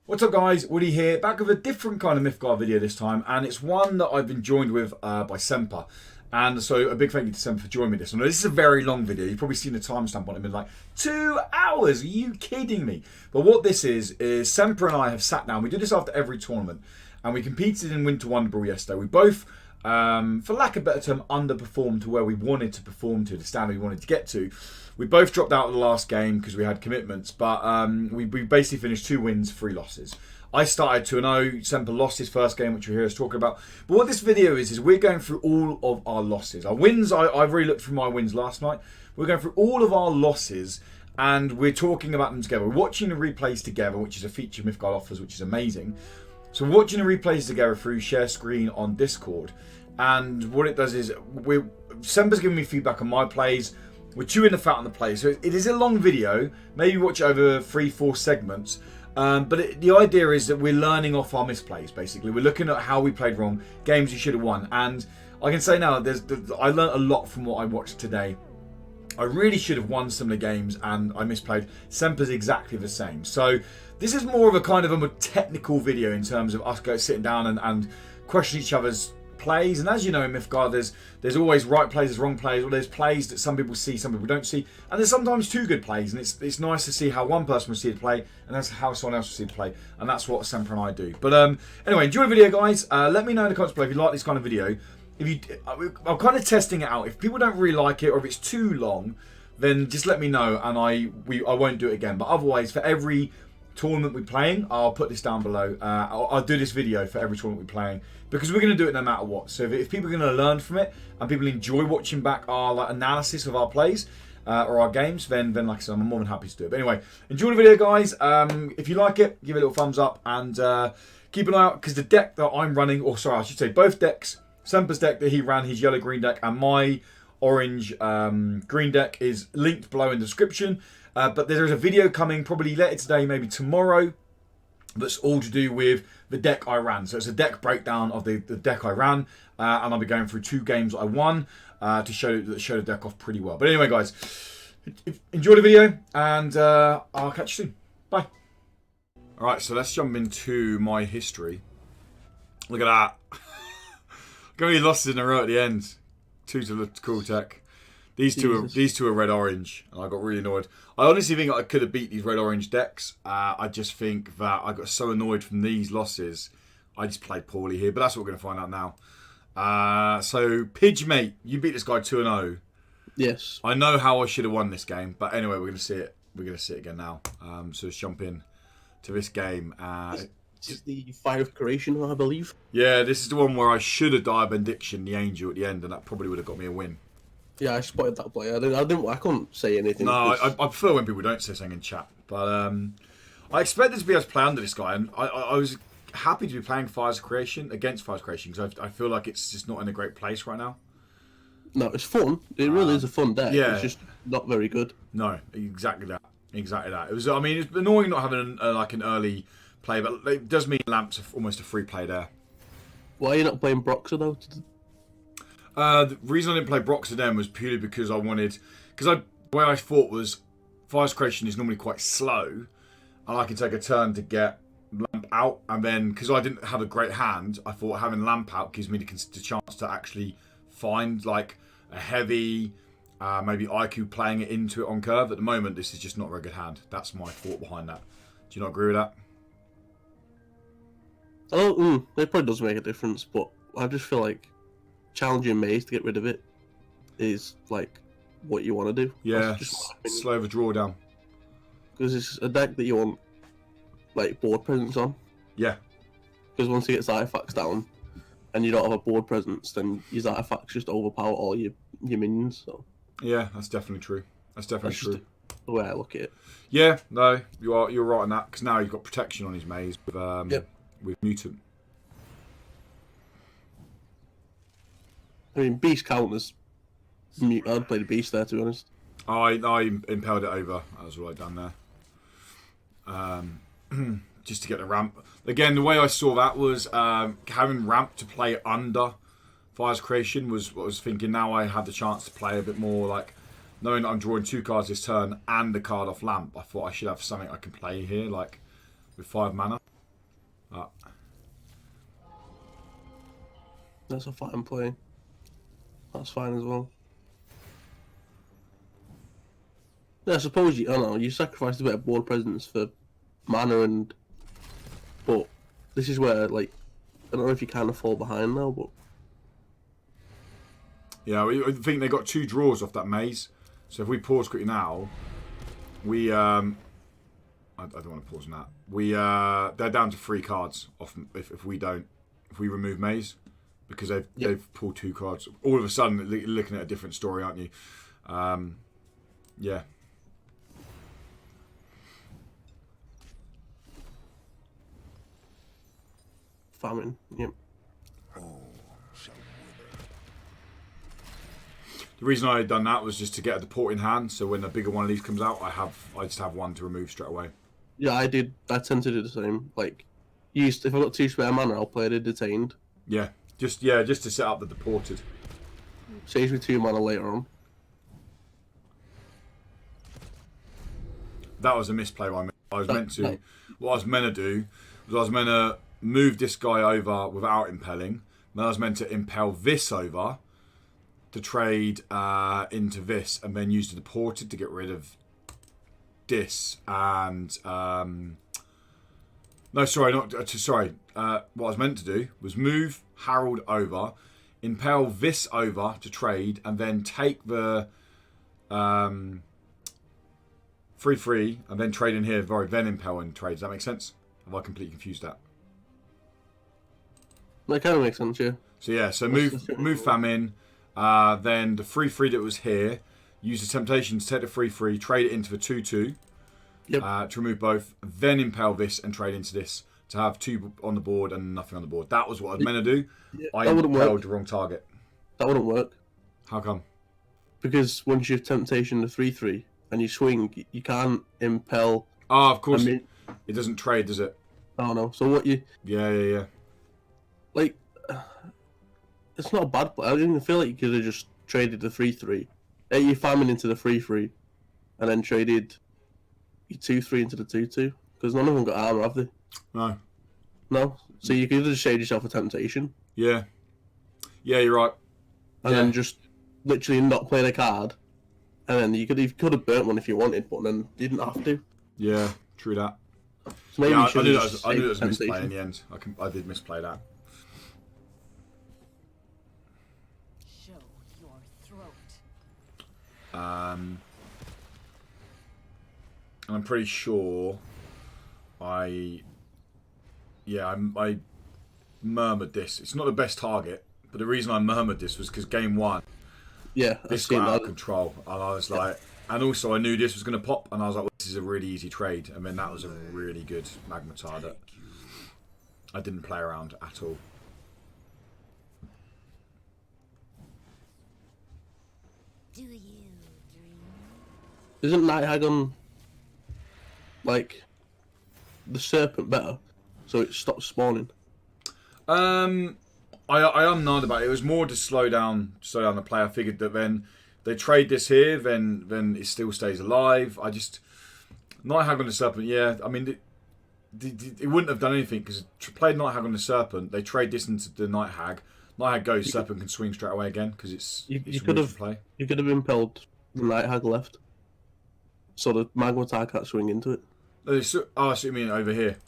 What's up guys, Woody here, back with a different kind of Mythgard video this time, and it's one that I've been joined with by Semper. And so a big thank you to Semper for joining me this one. This is a very long video, you've probably seen the timestamp on it, been like 2 hours, are you kidding me? But what this is Semper and I have sat down, we do this after every tournament, and we competed in Winter Wonderbrawl yesterday. We both, for lack of a better term, underperformed to where we wanted to perform to, the standard we wanted to get to. We both dropped out of the last game because we had commitments, but we basically finished 2 wins, 3 losses. I started 2-0, Semper lost his first game, which you'll hear us talking about. But what this video is we're going through all of our losses. Our wins, I've really looked through my wins last night. We're going through all of our losses, and we're talking about them together. We're watching the replays together, which is a feature Mythgard offers, which is amazing. So we're watching the replays together through share screen on Discord. And what it does is, Semper's giving me feedback on my plays. We're chewing the fat on the play, so it is a long video. Maybe watch it over 3-4 segments. But the idea is that we're learning off our misplays, basically. We're looking at how we played wrong, games you should have won. And I can say now, I learned a lot from what I watched today. I really should have won some of the games, and I misplayed. Semper's exactly the same. So this is more of a kind of a more technical video in terms of us sitting down and questioning each other's plays. And as you know in Mythgard, there's always right plays, there's wrong plays, or there's plays that some people see, some people don't see, and there's sometimes 2 good plays, and it's nice to see how one person will see the play and that's how someone else will see the play, and that's what Semper and I do. But anyway, enjoy the video guys. Let me know in the comments below if you like this kind of video. If you, I'm kind of testing it out. If people don't really like it, or if it's too long, then just let me know, and I won't do it again. But otherwise, for every tournament we're playing, I'll put this down below. I'll do this video for every tournament we're playing, because we're going to do it no matter what. So if people are going to learn from it and people enjoy watching back our analysis of our plays or our games, then like I said, I'm more than happy to do it. But anyway, enjoy the video guys. If you like it, give it a little thumbs up, and keep an eye out, because the deck that I'm running, or sorry, I should say both decks, Semper's deck that he ran, his yellow-green deck, and my orange-green deck is linked below in the description. But there is a video coming probably later today, maybe tomorrow, that's all to do with the deck I ran. So it's a deck breakdown of the deck I ran, and I'll be going through 2 games I won to show the deck off pretty well. But anyway, guys, enjoy the video, and I'll catch you soon. Bye. All right, so let's jump into my history. Look at that. Got many losses in a row at the end. 2 to the cool tech. These two are red-orange, and I got really annoyed. I honestly think I could have beat these red-orange decks. I just think that I got so annoyed from these losses. I just played poorly here, but that's what we're going to find out now. So, Pidgemate, you beat this guy 2-0. Yes. I know how I should have won this game, but anyway, we're going to see it. We're going to see it again now. So let's jump in to this game. It's the Fire of Creation, I believe. Yeah, this is the one where I should have died Benediction, the Angel, at the end, and that probably would have got me a win. Yeah, I spotted that play. I couldn't say anything. No, I prefer when people don't say something in chat. But I expected to be able to play under this guy, and I was happy to be playing Fire's Creation against Fire's Creation, because I feel like it's just not in a great place right now. No, it's fun. It really is a fun deck. Yeah. It's just not very good. No, exactly that. Exactly that. It was. I mean, it's annoying not having like an early play, but it does mean Lamp's almost a free play there. Why are you not playing Broxer though? The reason I didn't play Broxer then was purely because I wanted... the way I thought was Fire's Creation is normally quite slow, and I can take a turn to get Lamp out, and then, because I didn't have a great hand, I thought having Lamp out gives me the chance to actually find like a heavy, maybe IQ playing it into it on curve. At the moment, this is just not a very good hand. That's my thought behind that. Do you not agree with that? Oh, it probably does make a difference, but I just feel like challenging Maze to get rid of it is like what you want to do. Yeah, slow the draw down. Because it's a deck that you want like board presence on. Yeah. Because once you get artifacts down and you don't have a board presence, then your artifacts just overpower all your minions. So yeah, that's definitely true. That's definitely true. The way I look at it. Yeah, no, you're right on that, because now you've got protection on his Maze with Mutant. I mean, Beast counters. I'd play the Beast there, to be honest. I impelled it over. That was what I'd done there. Just to get the ramp. Again, the way I saw that was having ramp to play under Fire's Creation was what I was thinking. Now I had the chance to play a bit more, like, knowing that I'm drawing 2 cards this turn and the card off Lamp. I thought I should have something I can play here, like with 5 mana. That's a fine play. That's fine as well. Yeah, I suppose you, I don't know, you sacrificed a bit of board presence for mana but this is where, like, I don't know if you kind of fall behind now, but... Yeah, I think they got 2 draws off that maze. So if we pause quickly now, we, I don't want to pause on that. They're down to 3 cards off if we remove maze. Because they've pulled 2 cards. All of a sudden, you're looking at a different story, aren't you? Yeah. Famine, yep. The reason I had done that was just to get a deport in hand, so when a bigger one of these comes out, I just have 1 to remove straight away. Yeah, I tend to do the same. Like, if I've got 2 spare mana, I'll play the detained. Yeah, just to set up the deported. Saves me 2 mana later on. That was a misplay by me. What I was meant to do was I was meant to move this guy over without impelling. Then I was meant to impel this over to trade into this, and then use the deported to get rid of this. And no, sorry, not sorry. What I was meant to do was move Harold over, impel this over to trade, and then take the 3/3 and then trade in here. Then impel and trade. Does that make sense? Have I completely confused that? That kind of makes sense, yeah. So yeah, so move famine, then the 3/3 that was here, use the temptation to take the 3/3, trade it into the 2/2, to remove both, then impel this and trade into this to have 2 on the board and nothing on the board. That was what I was meant to do. Yeah, I impelled the wrong target. That wouldn't work. How come? Because once you have temptation to 3/3 and you swing, you can't impel. Oh, of course. It doesn't trade, does it? I don't know. So what you? Yeah. Like, it's not a bad play. I didn't even feel like you could have just traded the 3/3, you famine into the 3/3, and then traded your 2/3 into the 2/2. Because none of them got armor, have they? No. No. So you could have just saved yourself a temptation. Yeah. Yeah, you're right. And then just literally not playing a card, and then you could have burnt one if you wanted, but then you didn't have to. Yeah, true that. So maybe I knew it was a misplay in the end. I did misplay that. Show your throat. I'm pretty sure I murmured this. It's not the best target, but the reason I murmured this was because game 1, this got out of control, and I was like, and also I knew this was going to pop, and I was like, well, this is a really easy trade, and then that was a really good Magmatar that I didn't play around at all. Do you dream? Isn't Nighthag on, like, the Serpent better, so it stops spawning? I am gnarled about it. It was more to slow down the play. I figured that then they trade this here, then it still stays alive. Nighthag on the Serpent, yeah. I mean, it wouldn't have done anything because played Nighthag on the Serpent. They trade this into the Nighthag. Nighthag goes, Serpent can swing straight away again because it's could have play. You could have impelled the Nighthag left, so the Magmatar can't swing into it. Oh, so you mean over here?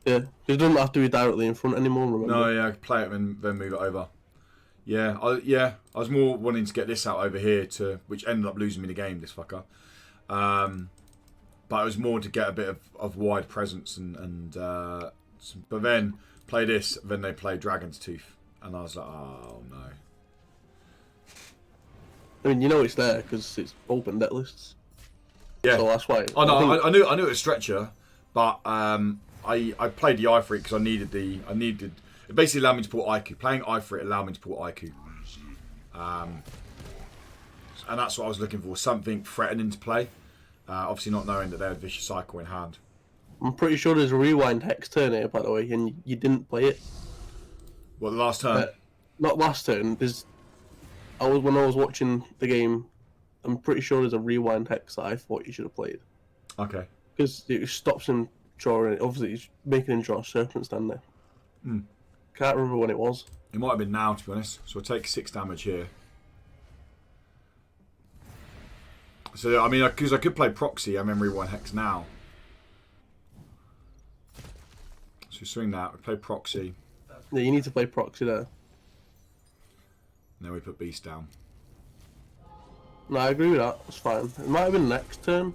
Yeah, it doesn't have to be directly in front anymore. Remember? No, yeah, play it and then move it over. Yeah, I was more wanting to get this out over here which ended up losing me the game. This fucker. But it was more to get a bit of wide presence but then play this. Then they play Dragon's Tooth, and I was like, oh no. I mean, you know it's there because it's open deck lists. Yeah. So that's why. Oh no, I knew it was Stretcher, but I played the Ifrit because I needed. It basically allowed me to put IQ. Playing Ifrit allowed me to put IQ. And that's what I was looking for. Something threatening to play. Obviously not knowing that they had Vicious Cycle in hand. I'm pretty sure there's a Rewind Hex turn here, by the way, and you didn't play it. What, the last turn? Not last turn. When I was watching the game, I'm pretty sure there's a Rewind Hex that I thought you should have played. Okay. Because it stops him drawing. Obviously, he's making him draw a Serpent stand there. Can't remember when it was. It might have been now, to be honest. So I'll take 6 damage here. So, I mean, because I could play Proxy, I'm in Rewind Hex now. So swing that, we play Proxy. Yeah, you need to play proxy there. And then we put Beast down. No, I agree with that. That's fine. It might have been next turn.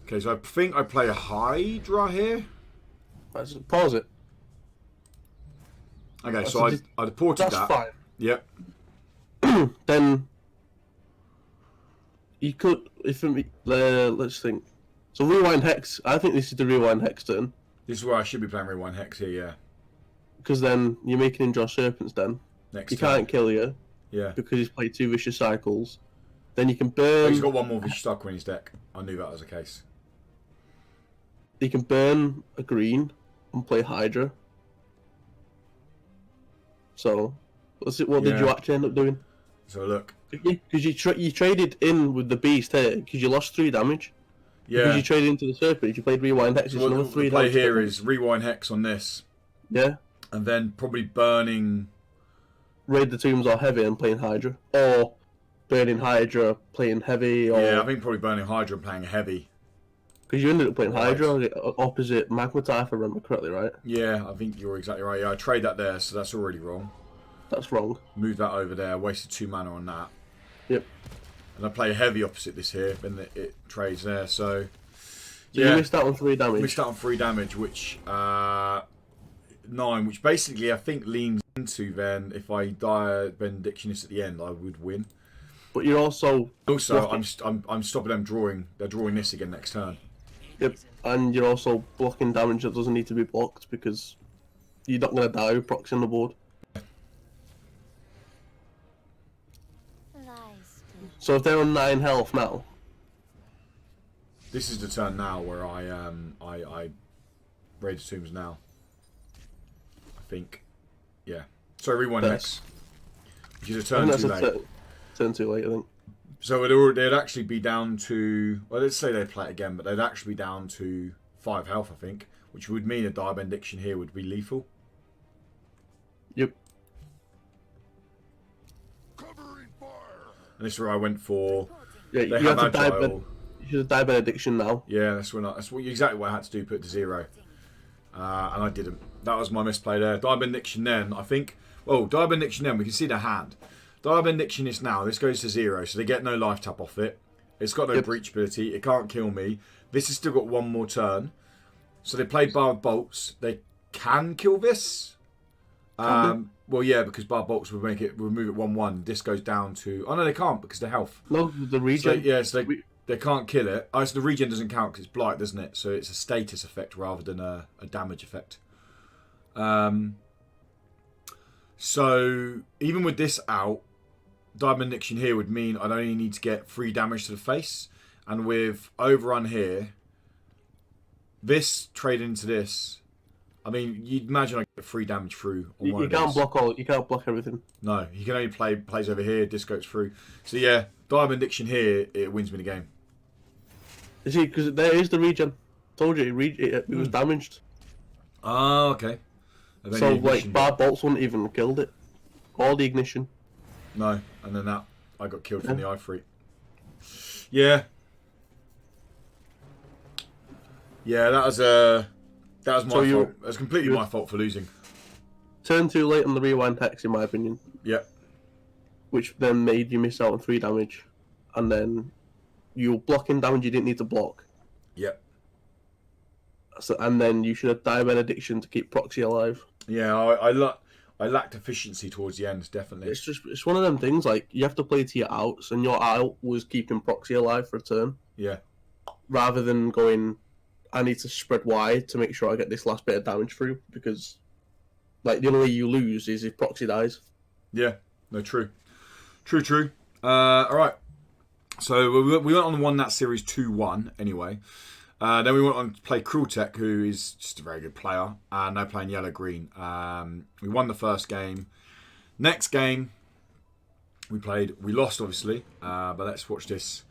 Okay, so I think I play a Hydra here. Let's pause it. Okay, so I deported that's that. fine. Yep. Then you could, if let's think. So rewind hex. I think this is the rewind hex turn This is where I should be playing Rewind Hex here, yeah. because then you're making him draw serpents. Then Next he turn. can't kill you Yeah. because he's played 2 vicious cycles. Then you can Oh, burn. he's got 1 more Vicious Cycle in his deck. I knew that was the case. You can burn a green and play Hydra. So, what did you Yeah. actually end up doing? So look. Because you traded in with the beast here because you lost 3 damage. Because Yeah. you traded into the serpent, you played rewind hex. So It's another what 3 the play damage. here is Rewind Hex on this. Yeah. And then probably burning... Raid the tombs or heavy and playing Hydra, or burning Hydra playing heavy, or Yeah, I think probably burning Hydra and playing a heavy. because you ended up playing Right. Hydra opposite Magmata, if I remember correctly, right? Yeah, I think you're exactly right. Yeah, I trade that there, so that's already wrong. That's wrong. Move that over there. Wasted 2 mana on that. Yep. And I play heavy opposite this here, then it trades there. So, So yeah, you missed out on 3 damage. missed out on 3 damage, which 9, which basically I think leans into then if I die Benedictionist at the end, I would win. But you're also Also, blocking- I'm stopping them drawing. They're drawing this again next turn. Yep, and you're also blocking damage that doesn't need to be blocked because you're not going to die with proxy on the board. Lies to So if they're on 9 health now, This is the turn now where I raid the tombs now. I think, yeah. So rewind Yes. next, which is a I turn think too that's late. turn too late, I think. So they'd actually be down to, well, let's say they play it again, but they'd actually be down to 5 health, I think, which would mean a dire benediction here would be lethal. Yep. And this is where I went for. Yeah, They you have to have die. agile. You should die benediction now. Yeah, that's exactly what I had to do. Put it to 0, and I didn't. That was my misplay there. Dire benediction then. I think. Oh, dire benediction then. We can see the hand. Dire benediction is now. This goes to 0, so they get no life tap off it. It's got no Yep. breach ability. It can't kill me. This has still got 1 more turn. So they play Barbed Bolts. They can kill this. Well, yeah, because Barbed Bolts would move it 1/1. This goes down to. Oh no, they can't because they're health. No, the So, regen. yeah, so they can't kill it. Oh, so the regen doesn't count because it's blight, doesn't it? So it's a status effect rather than a damage effect. So even with this out, Diamond Diction here would mean I'd only need to get 3 damage to the face. And with Overrun here, this trade into this, I mean, you'd imagine I get 3 damage through on one You of can't these. block all. You can't block everything. No, he can only plays over here, disc goes through. So yeah, Diamond Diction here, it wins me the game. You see, because there is the regen. Told you, it was damaged. Oh, okay. And then So the ignition like, bar bolts wouldn't even have killed it. Or the ignition. No, and then that I got killed from the Ifrit. Yeah. Yeah, that was my So fault. It was completely my fault for losing. Turn too late on the rewind hex, in my opinion. Yep. Which then made you miss out on 3 damage. And then you were blocking damage you didn't need to block. Yep. So, and then you should have died benediction to keep proxy alive. Yeah, I lacked efficiency towards the end, definitely. It's one of them things, like, you have to play to your outs, and your out was keeping proxy alive for a turn. Yeah. Rather than going, I need to spread wide to make sure I get this last bit of damage through, because, like, the only way you lose is if proxy dies. Yeah. No, true. True. Alright. So we went on and won that series 2-1 anyway. Then we went on to play Krultek, who is just a very good player, and they're playing yellow-green. We won the first game. Next game, we lost, obviously, but let's watch this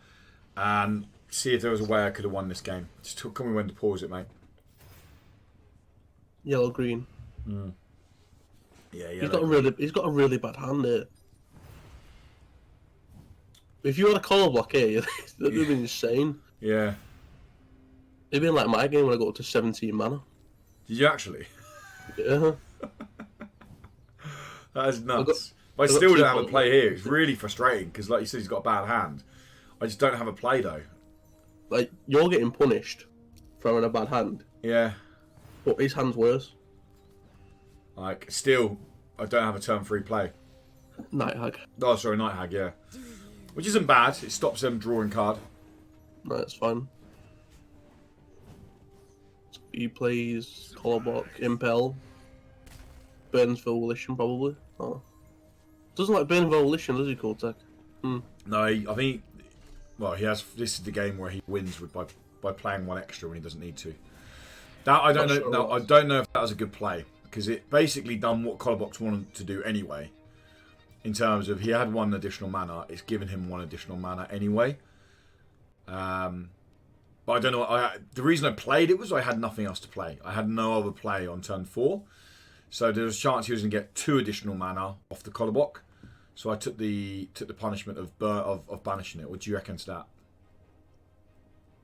and see if there was a way I could have won this game. Just tell me when to pause it, mate. Yellow green. Yeah, He's got a really bad hand there. If you had a color block here, that would have been insane. Yeah. It'd been like my game when I got up to 17 mana. Did you actually? Yeah. That is nuts. But I still don't have a play here. It's really frustrating because, like you said, he's got a bad hand. I just don't have a play though. Like, you're getting punished for having a bad hand. Yeah. But his hand's worse. Like, still, I don't have a turn 3 play. Night Hag. Oh, sorry, Night Hag, yeah. Which isn't bad. It stops them drawing card. No, it's fine. He plays Collar Block, Impel, Burns for Volition, probably. Oh. Doesn't like Burn for Volition, does he, Cortec? No, I think... Well, he has... This is the game where he wins by playing one extra when he doesn't need to. That, I don't know. Sure. No, I don't know if that was a good play. Because it basically done what Collarbox wanted to do anyway. In terms of he had 1 additional mana, it's given him 1 additional mana anyway. But I don't know. The reason I played it was I had nothing else to play. I had no other play on turn 4, so there was a chance he was going to get 2 additional mana off the Collarbox. So I took the punishment of banishing it. What do you reckon to that?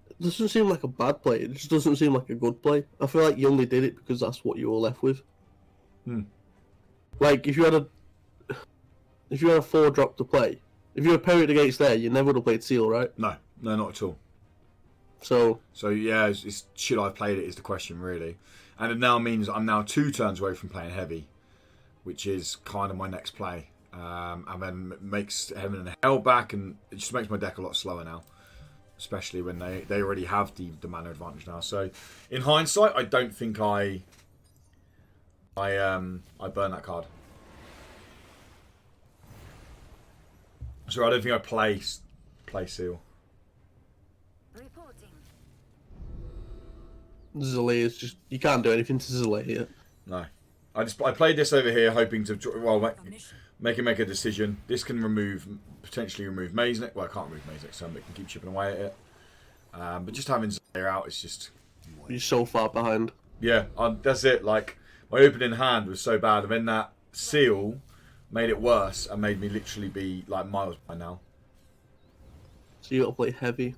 It doesn't seem like a bad play. It just doesn't seem like a good play. I feel like you only did it because that's what you were left with. Like if you had a 4-drop to play, if you were parried against there, you never would have played Seal, right? No, not at all. So yeah, should I have played it is the question really, and it now means I'm now 2 turns away from playing heavy, which is kind of my next play, and then makes Heaven and Hell back, and it just makes my deck a lot slower now, especially when they already have the mana advantage now. So in hindsight, I don't think I burn that card. So I don't think I play Seal. Reporting. Zilly is just, you can't do anything to Zilly here. No, I played this over here hoping to make a decision. This can potentially remove Maze Neck. Well, I can't remove Maze Neck, so it can keep chipping away at it. But just having Zilly out, it's just You're so far behind. Yeah, that's it. Like my opening hand was so bad, and then that Seal made it worse and made me literally be like miles by now. So you got to play heavy.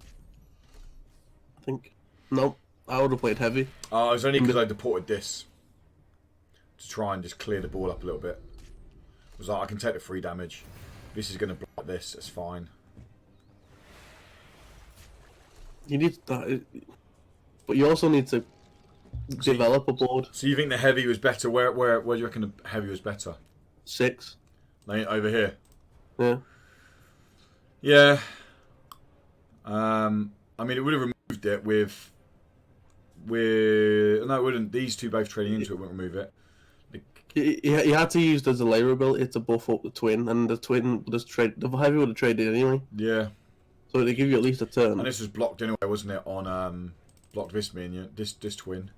I think. No, I would have played heavy. It was only because I deported this to try and just clear the ball up a little bit. It was like, I can take the 3 damage. This is going to block this. It's fine. You need that, but you also need to develop a board. So you think the heavy was better? Where do you reckon the heavy was better? 6. Like over here. Yeah. Yeah. I mean, it would have removed it with. No, it wouldn't. These two both trading into it wouldn't remove it. He had to use the delay ability to buff up the twin, and the twin would have traded. The heavy would have traded anyway. Yeah. So they give you at least a turn. And this was blocked anyway, wasn't it? On blocked this minion, this twin.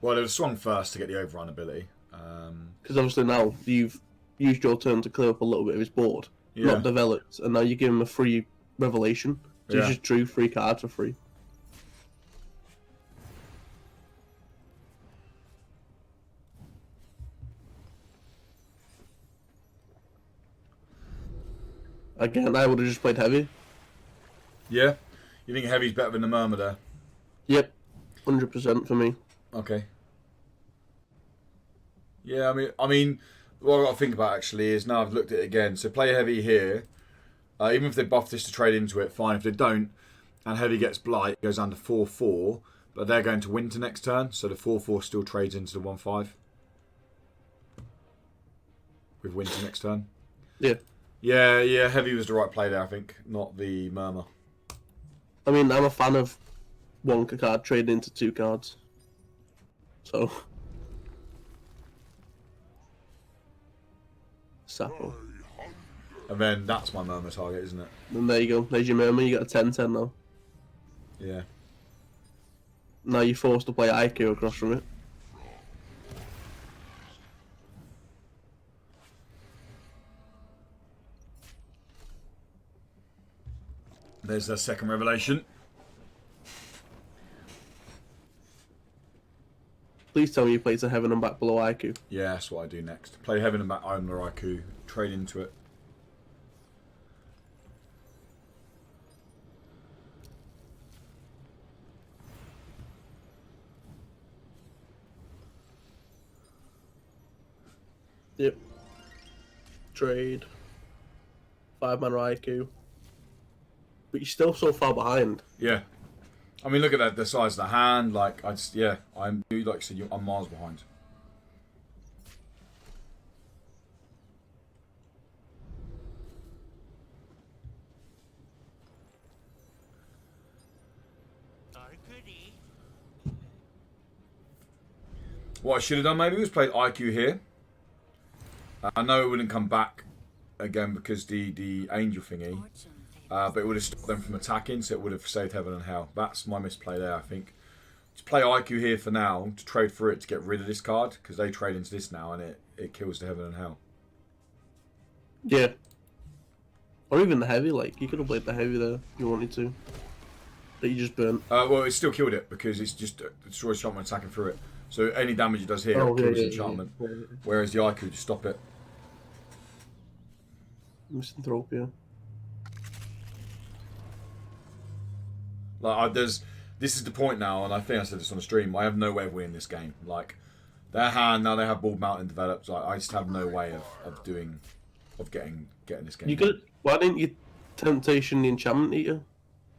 Well, it was swung first to get the overrun ability. Because obviously now you've used your turn to clear up a little bit of his board, Yeah. not developed, and now you give him a free revelation. So Yeah. you just drew 3 cards for free. Again, I would have just played heavy. Yeah. You think heavy's better than the murmur there? Yep, 100% for me. Okay. Yeah, I mean, what I've got to think about actually is now I've looked at it again. So play heavy here. Even if they buff this to trade into it, fine. If they don't, and heavy gets blight, it goes down to 4/4. But they're going to winter next turn, so the 4/4 still trades into the 1/5 with winter next turn. Yeah. Yeah. Heavy was the right play there, I think, not the murmur. I mean, I'm a fan of 1 card trading into 2 cards. So. Sapo. And then that's my murmur target, isn't it? And there you go. There's your murmur. You got a 10/10 now. Yeah. now you're forced to play IQ across from it. There's the second revelation. Please tell me you play to heaven and back below IQ. Yeah, that's what I do next. Play heaven and back under IQ, trade into it. Yep. Trade. 5-mana IQ. But you're still so far behind. Yeah. I mean, look at that, the size of the hand. Like, I'm like you said, I'm miles behind. What I should have done maybe was played IQ here. I know it wouldn't come back again because the angel thingy, but it would have stopped them from attacking, so it would have saved heaven and hell. That's my misplay there, I think. To play IQ here for now, to trade for it to get rid of this card, because they trade into this now and it kills the heaven and hell. Yeah. Or even the heavy, like, you could have played the heavy there if you wanted to. But you just burnt. Well, it still killed it because it's just destroys enchantment attacking through it. So any damage it does here kills the enchantment. Yeah. Whereas the IQ just stop it. Misanthropia. Like this is the point now, and I think I said this on the stream. I have no way of winning this game. Like their hand now, they have Bald Mountain developed. Like, I just have no way of getting this game. You could. Why didn't you Temptation the Enchantment Eater,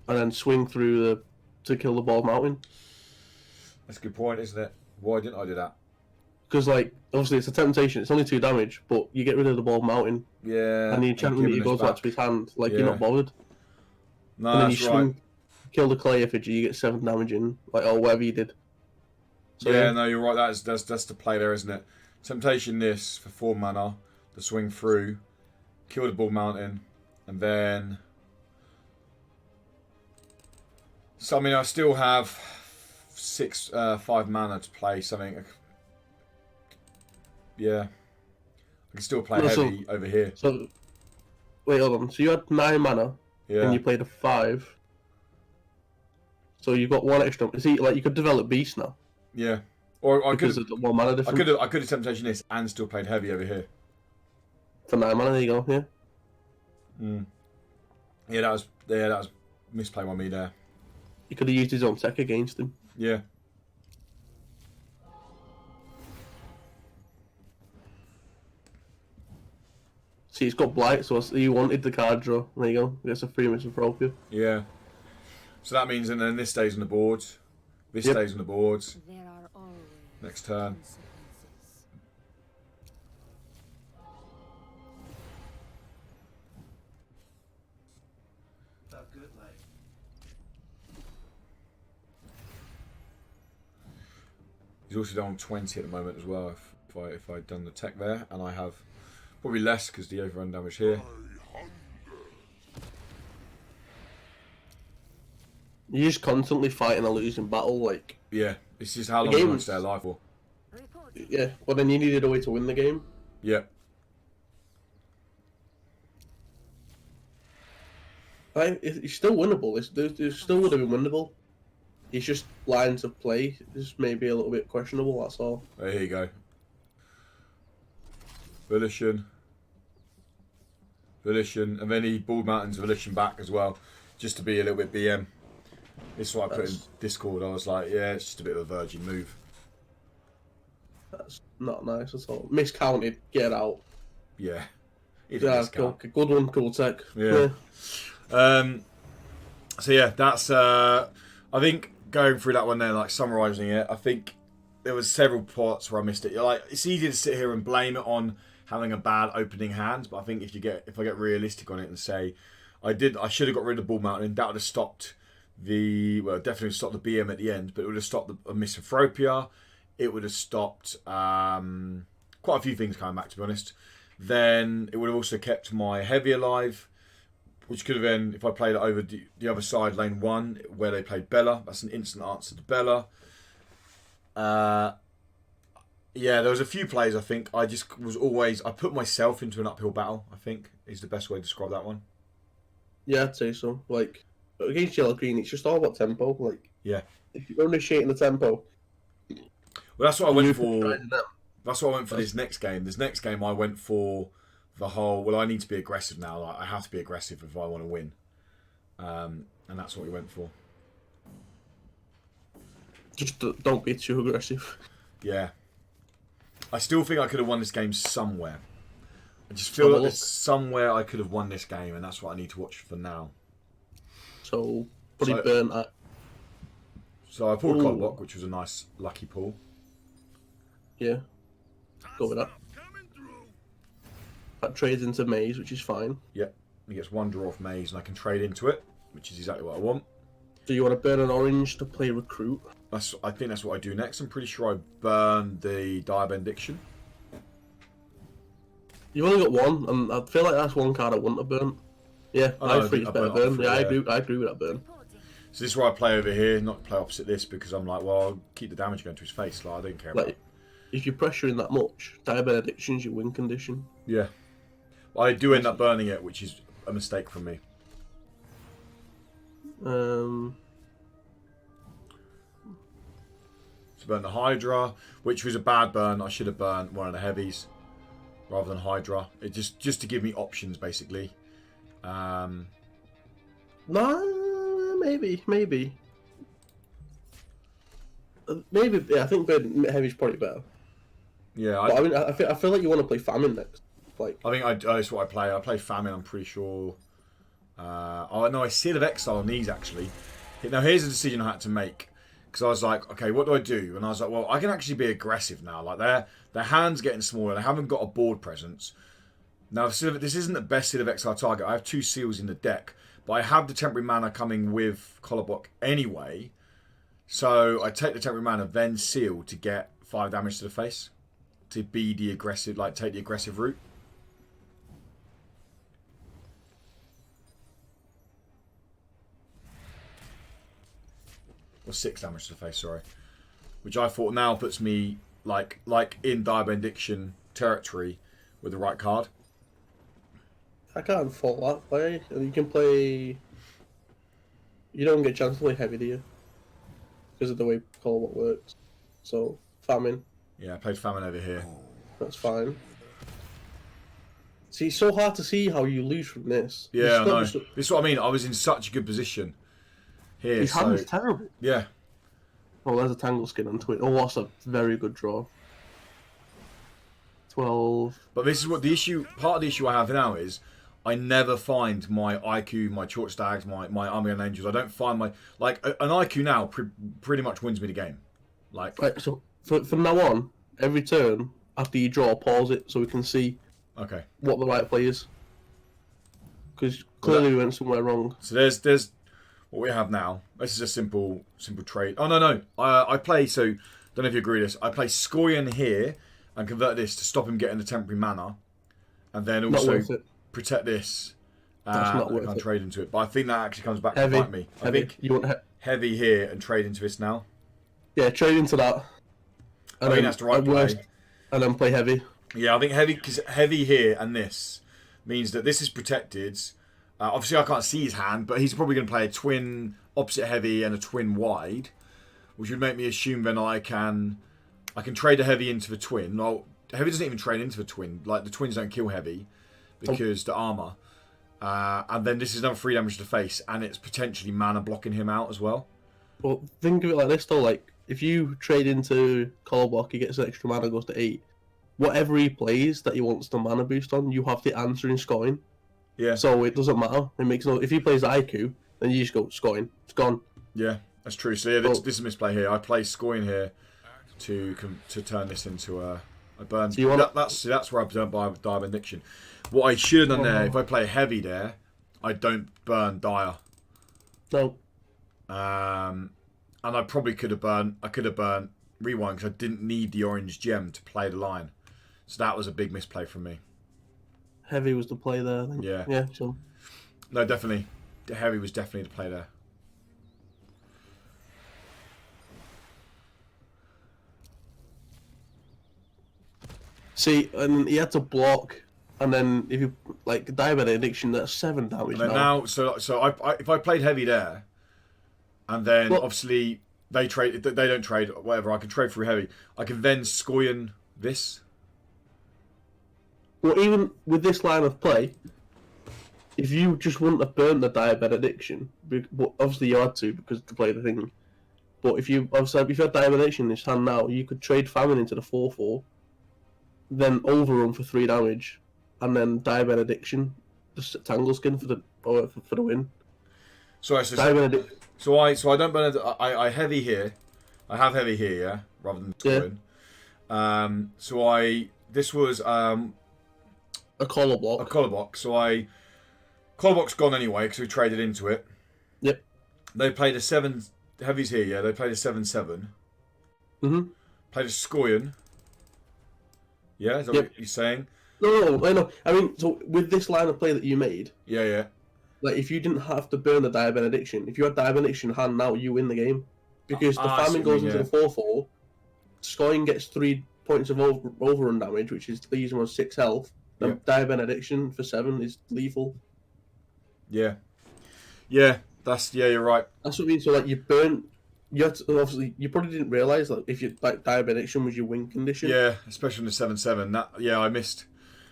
and then swing through to kill the Bald Mountain? That's a good point, isn't it? Why didn't I do that? Because, like, obviously it's a Temptation, it's only 2 damage, but you get rid of the Bald Mountain. Yeah. And the Enchantment Eater goes back to his hand, like, you're not bothered. No, and then that's you right. Kill the clay effigy, you get 7 damage in, like, or whatever you did. So, yeah, no, you're right, that's the play there, isn't it? Temptation this for 4 mana, the swing through, kill the Bald Mountain, and then... So, I mean, I still have 5 mana to play something. Yeah. I can still play heavy over here. So, wait, hold on. So you had 9 mana, and you played a 5. So you've got 1 extra. See, like, you could develop Beast now. Yeah. Or I could have 1 mana difference. I could have Temptation this and still played heavy over here. For 9 mana, there you go, yeah. Yeah, that was misplay by me there. He could have used his own tech against him. Yeah. See, he's got Blight, so he wanted the card draw. There you go. That's a free Misanthropia. Yeah. So that means, and then this stays on the board. This stays on the board. There are always Next turn. consequences. He's also down 20 at the moment as well. If I'd done the tech there, and I have probably less because the overrun damage here. You're just constantly fighting a losing battle, like... Yeah, it's just how long do I stay alive for? Yeah, but then you needed a way to win the game. Yeah. It's still winnable. It still would have been winnable. It's just lines of play is maybe a little bit questionable, that's all. There you go. Volition, and then he Bald Mountain's Volition back as well, just to be a little bit BM. This is what I put in Discord. I was like, yeah, it's just a bit of a virgin move. That's not nice at all. Miscounted, get out. Yeah. Yeah, cool. Good one, cool tech. Yeah. So yeah, that's I think going through that one there, like summarising it, I think there was several parts where I missed it. Like, it's easy to sit here and blame it on having a bad opening hand, but I think if I get realistic on it and say I should have got rid of Bald Mountain, that would have stopped definitely stopped the BM at the end, but it would have stopped the Misanthropia. It would have stopped quite a few things coming back, to be honest. Then it would have also kept my heavy alive. which could have been if I played it over the other side, lane 1, where they played Bella. That's an instant answer to Bella. Yeah, there was a few plays. I think I just was always I put myself into an uphill battle. I think is the best way to describe that one. Yeah, I'd say so. Like against yellow green, it's just all about tempo. Like Yeah. if you're initiating the tempo, well, that's what I went you for. can try them. That's what I went for this next game. This next game, I went for the whole. Well, I need to be aggressive now. Like, I have to be aggressive if I want to win, and that's what we went for. Just don't be too aggressive. Yeah. I still think I could have won this game somewhere. I just feel like there's somewhere I could have won this game, and that's what I need to watch for now. So pretty burnt at. So I pulled Colblock, which was a nice lucky pull. Yeah. Go with that. That trades into Maze, which is fine. Yep. He gets one draw off Maze, and I can trade into it, which is exactly what I want. Do you want to burn an orange to play Recruit? I think that's what I do next. I'm pretty sure I burn the Dire Benediction. You've only got one, and I feel like that's one card I wouldn't have burnt. Yeah, I think it's better burn. Yeah, I agree with that burn. So this is where I play over here, not play opposite this, because I'm like, well, I'll keep the damage going to his face. Like, I don't care about it. If you're pressuring that much, Dire Benediction's your win condition. Yeah. Well, I do end up burning it, which is a mistake from me. So burn the Hydra, which was a bad burn. I should have burned one of the heavies rather than Hydra. It just to give me options, basically. No, maybe. Yeah, I think burn heavy's probably better. Yeah, I mean, I feel like you want to play Famine next. Like, I think that's what I play. I play Famine. I'm pretty sure. Oh no, I Seal of Exile on these actually. Now here's a decision I had to make. Because I was like, okay, what do I do? And I was like, well, I can actually be aggressive now. Like, their hand's getting smaller. They haven't got a board presence. Now, this isn't the best Seal of Exile target. I have 2 seals in the deck. But I have the temporary mana coming with Collar Block anyway. So I take the temporary mana, then seal to get 5 damage to the face. To be the aggressive, like, take the aggressive route. Or 6 damage to the face, sorry. Which I thought now puts me like in Dire Benediction territory with the right card. I can't fault that play. And you can play. You don't get a chance to play heavy, do you? Because of the way Call What works. So, Famine. Yeah, I played Famine over here. That's fine. See, it's so hard to see how you lose from this. Yeah, I know. This is what I mean. I was in such a good position here. His hand's terrible. Yeah. Oh, there's a Tangle Skin on Twitch. Oh, that's a very good draw. 12. But this is what the issue. Part of the issue I have now is I never find my IQ, my Short Stags, my Army and Angels. I don't find my an IQ now pretty much wins me the game. Like right, so from now on, every turn after you draw, pause it so we can see what the right play is. Because clearly we went somewhere wrong. So there's what we have now. This is a simple trade. Oh no. I play, so don't know if you agree with this. I play Scoion here and convert this to stop him getting the temporary mana, and then also protect this. That's not worth I can't it. trade into it, but I think that actually comes back Heavy. to bite me. I think you want heavy here and trade into this now. Yeah, trade into that. I think that's the right play. And then play heavy. Yeah, I think heavy, because heavy here and this means that this is protected. Obviously, I can't see his hand, but he's probably going to play a twin opposite heavy and a twin wide, which would make me assume then I can trade a heavy into the twin. Well, heavy doesn't even trade into the twin. Like, the twins don't kill heavy because the armor. And then this is another 3 damage to the face, and it's potentially mana blocking him out as well. Well, think of it like this though. Like, if you trade into Call Block, he gets an extra mana, goes to 8. Whatever he plays that he wants the mana boost on, you have the answer in Scoin. Yeah. So it doesn't matter. It makes no. If he plays IQ, then you just go Scoin. It's gone. Yeah, that's true. So yeah, this is a misplay here. I play Scoin here to turn this into a burn. So that's where I've done by Dire Benediction. What I should have done there, if I play heavy there, I don't burn Dire. No. And I probably could have burned. I could have burned Rewind because I didn't need the orange gem to play the line. So that was a big misplay from me. Heavy was the play there, I think. Yeah. Yeah, so. No, definitely. The heavy was definitely the play there. See, and he had to block, and then if you like diabetic addiction, that's 7 damage And then now. so if I played heavy there, and then Well, obviously they don't trade, whatever. I can trade through heavy. I can then Scoyan this. well, even with this line of play, if you just wouldn't have burnt the diabetic addiction, but obviously you had to because to play the thing. But if you obviously if you had diabetic addiction in this hand now, you could trade famine into the 4/4, then overrun for 3 damage, and then diabetic addiction, the tangle skin for the win. So I don't burn it. I heavy here. I have heavy here, yeah, rather than Scoyan. This was A collar block. a collar box. Collar box gone anyway because we traded into it. Yep. They played a 7 heavies here, yeah. They played a 7/7. Mhm. Played a Scoyan. Yeah, is that what you're saying? No, I know. I mean, so with this line of play that you made, Yeah. like if you didn't have to burn the diabetic addiction, if you had diabetic addiction hand now, you win the game because the famine goes into the 4/4. Scoring gets 3 points of overrun damage, which leaves him on 6 health. Then diabetic addiction for 7 is lethal. Yeah. You're right. That's what I mean. So like you burn. You had to, obviously you probably didn't realize that if you like diabetic addiction was your win condition. Yeah, especially in the 7/7. I missed.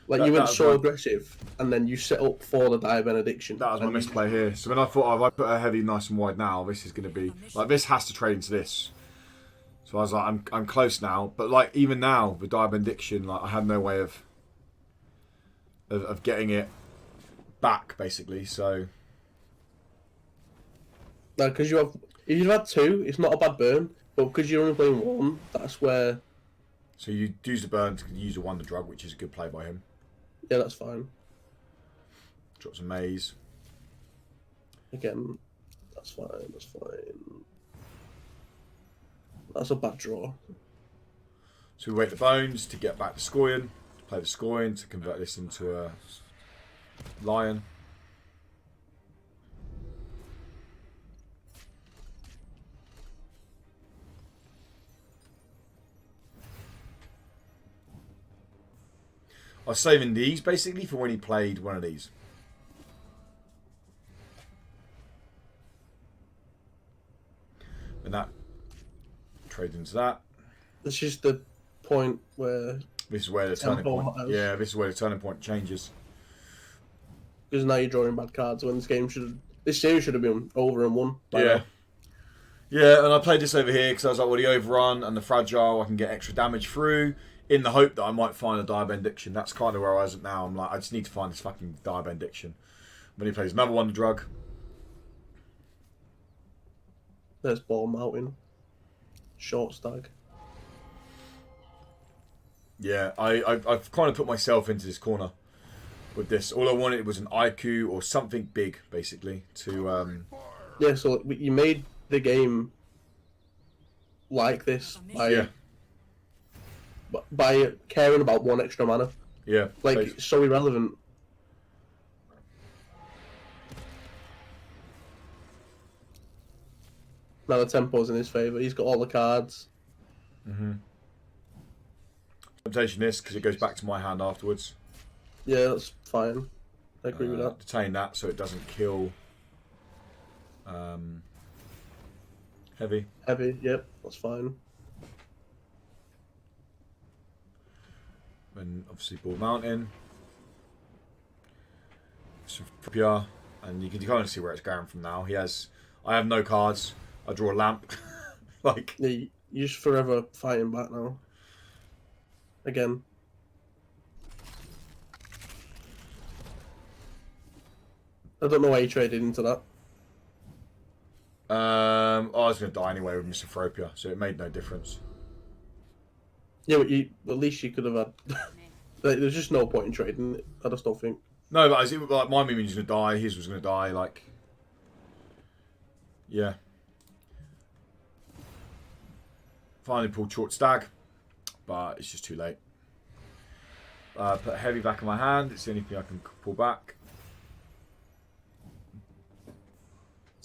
Like you went so aggressive, and then you set up for the diabetic addiction. That was my misplay here. So when I thought, if I put a heavy nice and wide now, this is going to be like this has to trade into this. So I was like, I'm close now. But like even now with diabetic addiction, like I had no way of getting it back basically. So Like because if you've had 2, it's not a bad burn. But because you're only playing 1, that's where. So you use the burn to use a wonder drug, which is a good play by him. Yeah, that's fine. Drops a maze. Again, that's fine. That's fine. That's a bad draw. So we wait the bones to get back to Scoyan. Play the Scoyan to convert this into a lion. I was saving these basically for when he played one of these. And that trade into that. It's just the point where. This is where the turning point. Matters. Yeah, this is where the turning point changes. Because now you're drawing bad cards when this series should have been over and won. Yeah. Yeah, and I played this over here because I was like, well, the overrun and the fragile, I can get extra damage through. In the hope that I might find a diabetic addiction. That's kind of where I was at now. I'm like, I just need to find this fucking diabetic addiction. When he plays another wonder drug. There's Ball Mountain. Short stag. Yeah, I've kind of put myself into this corner with this. All I wanted was an IQ or something big, basically, to... Yeah, so you made the game like this by caring about 1 extra mana. Yeah. Like, it's so irrelevant. Now the tempo's in his favour. He's got all the cards. Mm-hmm. Temptation this, because it goes back to my hand afterwards. Yeah, that's fine. I agree with that. Detain that so it doesn't kill... heavy. Heavy, yep, that's fine. And obviously Ball Mountain. Semper, and you can kind of see where it's going from now. I have no cards. I draw a lamp. Like Yeah, you're just forever fighting back now. Again. I don't know why you traded into that. I was going to die anyway with Misopropia, so it made no difference. Yeah, but at least you could have had. There's just no point in trading it. I just don't think. No, but like my minion was going to die, his was going to die. Like, yeah. Finally pulled short stag, but it's just too late. Put a heavy back in my hand. It's the only thing I can pull back.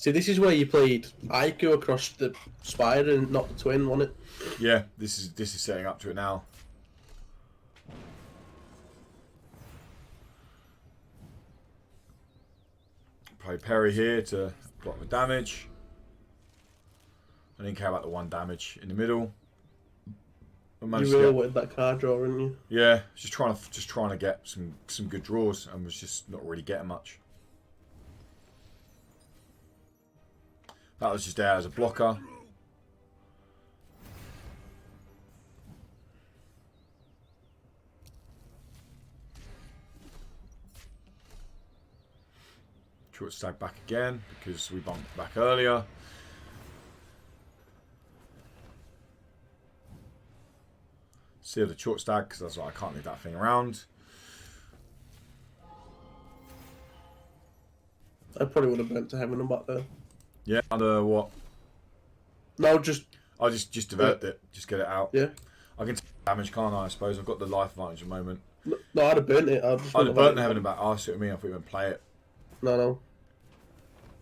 See, this is where you played IQ across the spider and not the twin, wasn't it? Yeah, this is setting up to it now. Play Perry here to block the damage. I didn't care about the 1 damage in the middle. You really wanted that card draw, didn't you? Yeah, just trying to get some good draws, and was just not really getting much. That was just there as a blocker. Short stag back again because we bumped back earlier. Seal the short stag because that's why I can't leave that thing around. I probably would have burnt to heaven and back there. Yeah, under what? No, just... I just developed it. Just get it out. Yeah. I can take damage, can't I suppose? I've got the life advantage at the moment. No, I'd have burnt it. I'd have burnt the heaven and back. Oh, see what I mean? I thought you went play it. No.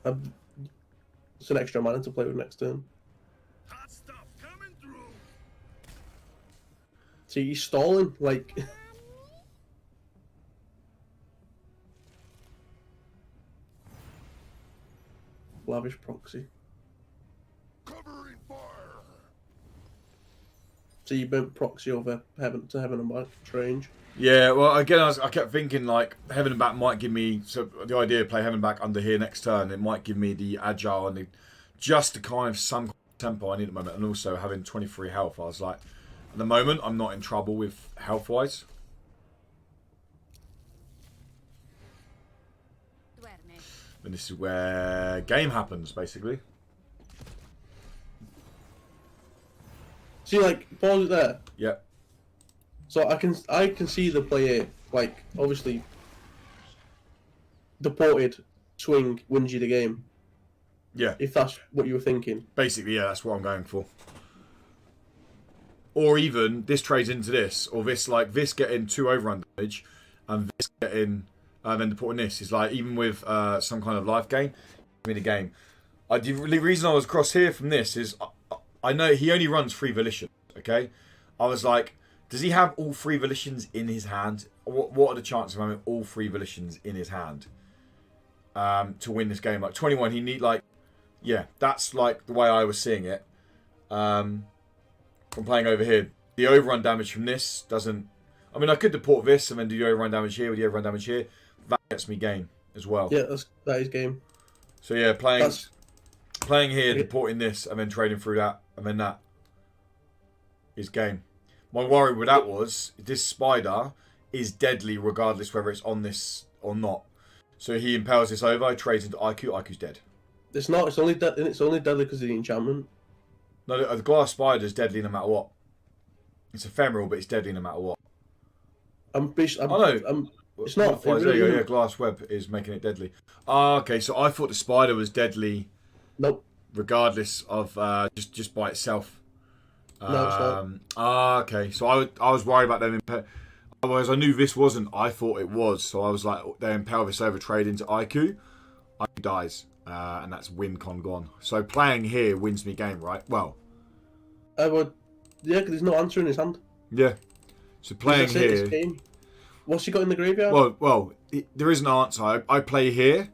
It's an extra mana to play with next turn. Hot stuff coming through. See, he's stalling, like... Lavish proxy. Covering fire. So you burnt proxy over heaven and back. Strange. Yeah, well, again, I kept thinking, like, heaven and back might give me... So the idea of play heaven and back under here next turn, it might give me the agile and just the kind of some tempo I need at the moment. And also having 23 health, I was like, at the moment, I'm not in trouble with health-wise. And this is where game happens, basically. See, like, pause it there. Yep. So I can see the player, like, obviously deported swing wins you the game. Yeah. If that's what you were thinking. Basically, yeah, that's what I'm going for. Or even this trades into this, or this getting 2 overrun damage, and this getting then deporting this is like even with some kind of life gain, in the game. The reason I was across here from this is I know he only runs 3 volitions. Okay, I was like, does he have all 3 volitions in his hand? What are the chances of having all 3 volitions in his hand to win this game? Like 21, he need like, yeah, that's like the way I was seeing it. From playing over here, the overrun damage from this doesn't. I mean, I could deport this and then do the overrun damage here with the overrun damage here. That gets me game as well. Yeah, that is game. So yeah, playing here, deporting this, and then trading through that, and then that is game. My worry with that was this spider is deadly regardless whether it's on this or not. So he impels this over, trades into IQ, IQ's dead. It's not. It's only deadly because of the enchantment. No, the glass spider is deadly no matter what. It's ephemeral, but it's deadly no matter what. It's not. There you go. Yeah, glass web is making it deadly. Okay, so I thought the spider was deadly. Nope. Regardless of just by itself. No, it's not. Okay, so I was worried about them. Otherwise, I knew this wasn't. I thought it was. So I was like, they impel this over trade into IQ. IQ dies, and that's win con gone. So playing here wins me game, right? Well, I would. Yeah, because there's no answer in his hand. Yeah. So playing here. What's he got in the graveyard? Well, there is an answer. I play here.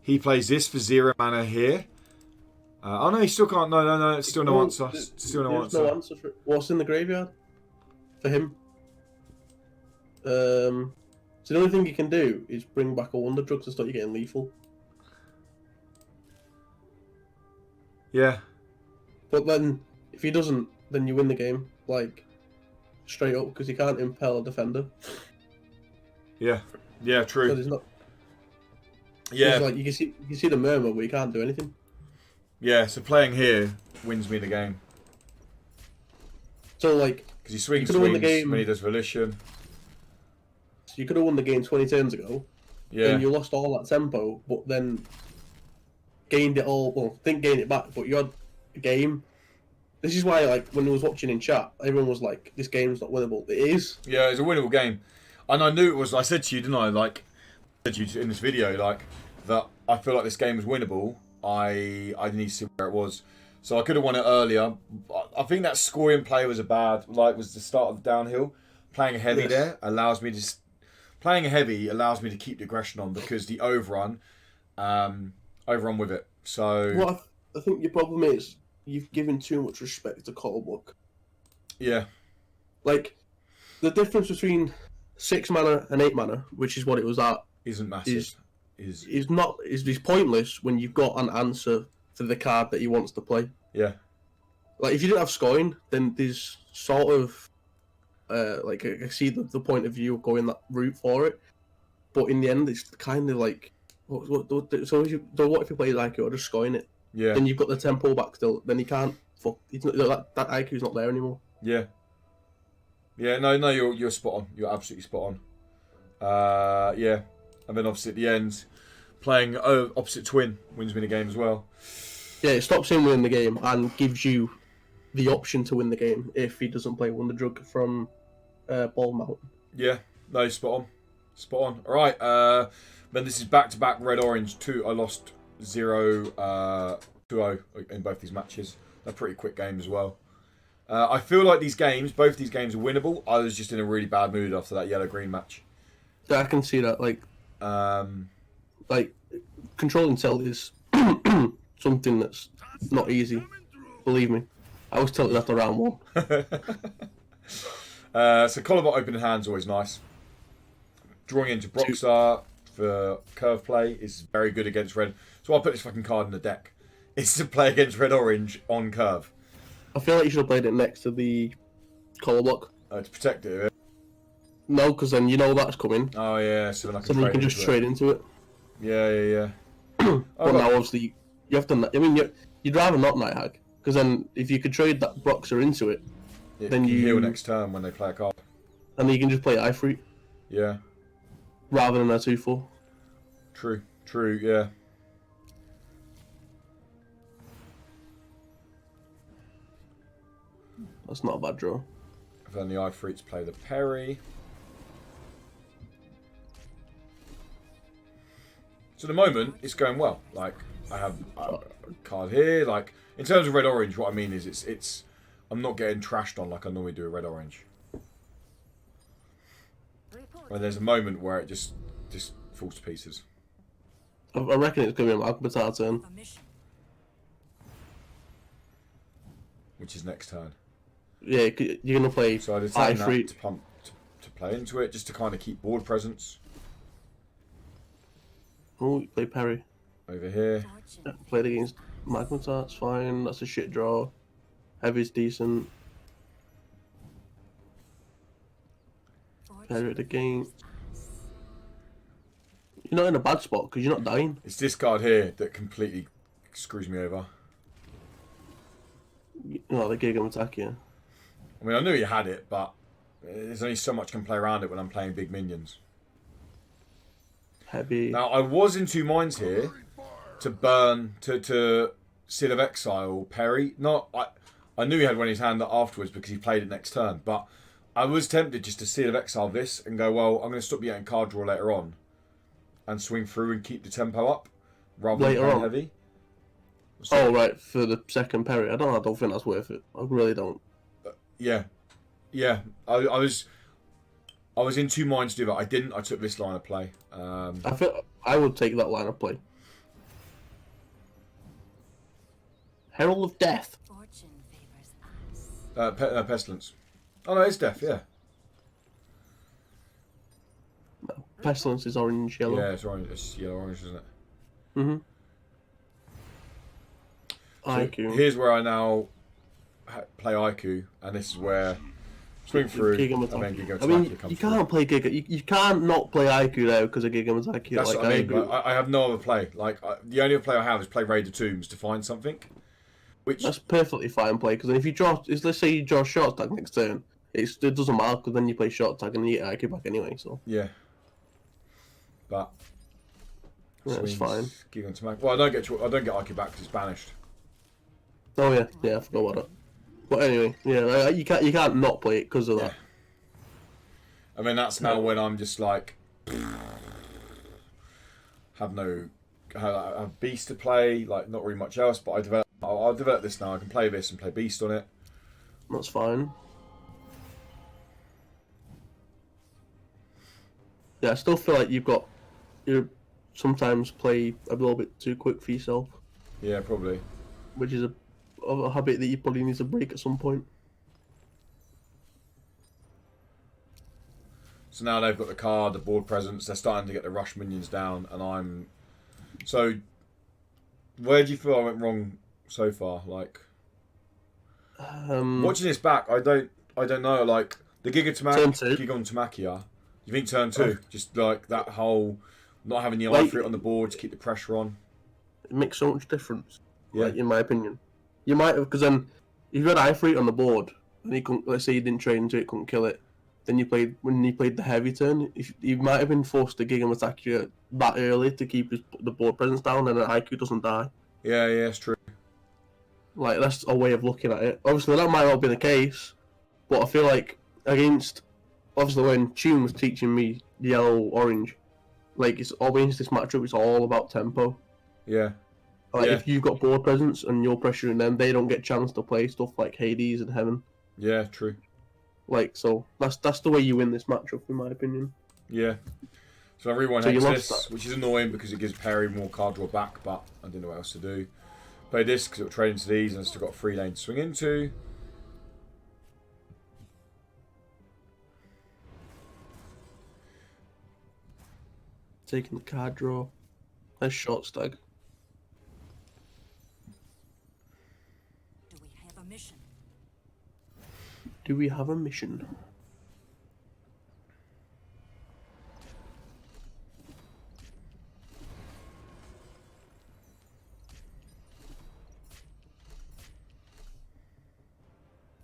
He plays this for 0 mana here. Oh no, he still can't. No. It's still no answer. Still no answer. No answer for what's in the graveyard for him. So the only thing you can do is bring back a wonder drug to start you getting lethal. Yeah. But then, if he doesn't, then you win the game, like straight up, because he can't impel a defender. Yeah. Yeah. True. So there's not. Yeah. Like you can see the murmur, but you can't do anything. Yeah. So playing here wins me the game. So like, because he swings won the game when he does volition. So you could have won the game 20 turns ago. Yeah. And you lost all that tempo, but then gained it all. Well, didn't gain it back, but you had a game. This is why, like, when I was watching in chat, everyone was like, "This game's not winnable." It is. Yeah, it's a winnable game, and I knew it was. I said to you, didn't I? Like, I said to you in this video, like that. I feel like this game is winnable, I need to see where it was. So I could have won it earlier. I think that scoring play was was the start of the downhill. Playing a heavy there allows me to keep the aggression on because the overrun with it. So What I think your problem is you've given too much respect to call book. yeah, Like the difference between 6 mana and 8 mana, which is what it was at, isn't massive. is pointless when you've got an answer for the card that he wants to play. Yeah. Like if you didn't have scoring, then there's sort of like I see the point of view of going that route for it, but in the end it's kind of like what if you play IQ or just scoring it? Yeah. Then you've got the tempo back still. Then he can't. He's not, that IQ's not there anymore. Yeah. Yeah. No. You're spot on. You're absolutely spot on. Yeah. And then obviously at the end, playing opposite twin wins me the game as well. Yeah, it stops him winning the game and gives you the option to win the game if he doesn't play Wonder Drug from Ball Mountain. Yeah. No. Spot on. Spot on. All right. Then this is back-to-back red-orange. I lost 0-2-0 in both these matches. They're pretty quick games as well. I feel like both these games are winnable. I was just in a really bad mood after that yellow-green match. Yeah, I can see that. Like controlling cell is something that's not easy. Believe me, I was tilted after round 1. So Collarbot opening hand's always nice. Drawing into Broxar for curve play is very good against red. So I'll put this fucking card in the deck. It's to play against red-orange on curve. I feel like you should have played it next to the color block. To protect it. Yeah? No, because then you know that's coming. Oh yeah, so then I can So you can just trade into it. Yeah. But now obviously you have to. I mean, you'd rather not Night Hag because then if you could trade that Broxer into it, then you heal next turn when they play a card. And then you can just play Ifrit. Yeah. Rather than a 2/4. True. Yeah. That's not a bad draw. Then the Ifrits play the Perry. So at the moment, it's going well. Like, I have a card here. Like, in terms of red-orange, what I mean is it's I'm not getting trashed on like I normally do a red-orange. Where there's a moment where it just falls to pieces. I reckon it's going to be a Magmatar turn. Which is next turn. Yeah, you're going to play So I decided Ifrit. to play into it, just to kind of keep board presence. Oh, you play Perry. Over here. Yeah, played against Magmatar, it's fine. That's a shit draw. Heavy's decent. Perry it again. You're not in a bad spot because you're not dying. It's this card here that completely screws me over. No, the Gigam attack, yeah. I mean, I knew he had it, but there's only so much I can play around it when I'm playing big minions. Heavy. Now, I was in two minds here to burn, to Seal of Exile Perry. I knew he had one in his hand afterwards because he played it next turn, but I was tempted just to Seal of Exile this and go, well, I'm going to stop you getting card draw later on and swing through and keep the tempo up rather than playing heavy. So, right, for the second Perry. I don't think that's worth it. I really don't. Yeah. I was in two minds to do that. I didn't. I took this line of play. I feel I would take that line of play. Herald of Death. Fortune favors us. Pestilence. Oh no, it's death. Yeah. No, Pestilence is orange, yellow. Yeah, it's orange. It's yellow orange, isn't it? Mhm. So IQ. here's where I now play IQ, and this is where swing through and then Gigam attack. I mean, you can't play Giga. You can't not play IQ there because of Gigam attack. That's like, what I mean. I have no other play. Like the only other play I have is play Raid of Tombs to find something. Which that's perfectly fine play because if you draw, let's say you draw short tag next turn, it doesn't matter because then you play short tag and you get IQ back anyway. So yeah, but that's fine. Gigam attack. Well, I don't get IQ back because it's banished. Oh yeah, I forgot about that. But anyway, yeah, you can't not play it because of that. I mean, that's now when I'm just like have no have Beast to play, like not really much else. But I'll develop this now. I can play this and play Beast on it. That's fine. Yeah, I still feel like you sometimes play a little bit too quick for yourself, Yeah, probably. which is a habit that you probably need to break at some point. So now they've got the card, the board presence. They're starting to get the rush minions down, and I'm. So, where do you feel I went wrong so far? Like, watching this back, I don't know. Like the Turn two. Gigon Tamakia. You think turn two? Just like that whole not having the eye Like- for it on the board to keep the pressure on. It makes so much difference. Yeah. Like, in my opinion, you might have, because then if you had eye for it on the board and you couldn't, let's say you didn't train into it, couldn't kill it, then you played the heavy turn. If you might have been forced to Gigan attack you that early to keep the board presence down, and an IQ doesn't die. Yeah, it's true. Like, that's a way of looking at it. Obviously, that might not be the case, but I feel like against, obviously, when Tune was teaching me yellow orange, like it's against this matchup, it's all about tempo. Yeah. Like Yeah. if you've got board presence and you're pressuring them, they don't get a chance to play stuff like Hades and Heaven. Yeah, true. Like, so that's the way you win this matchup, in my opinion. Yeah. So everyone So you hates lost this, that. which is annoying because it gives Perry more card draw back, but I didn't know what else to do. Play this because it'll trade into these and I've still got a free lane to swing into. Taking the card draw. Nice short stag. Do we have a mission? Do we have a mission?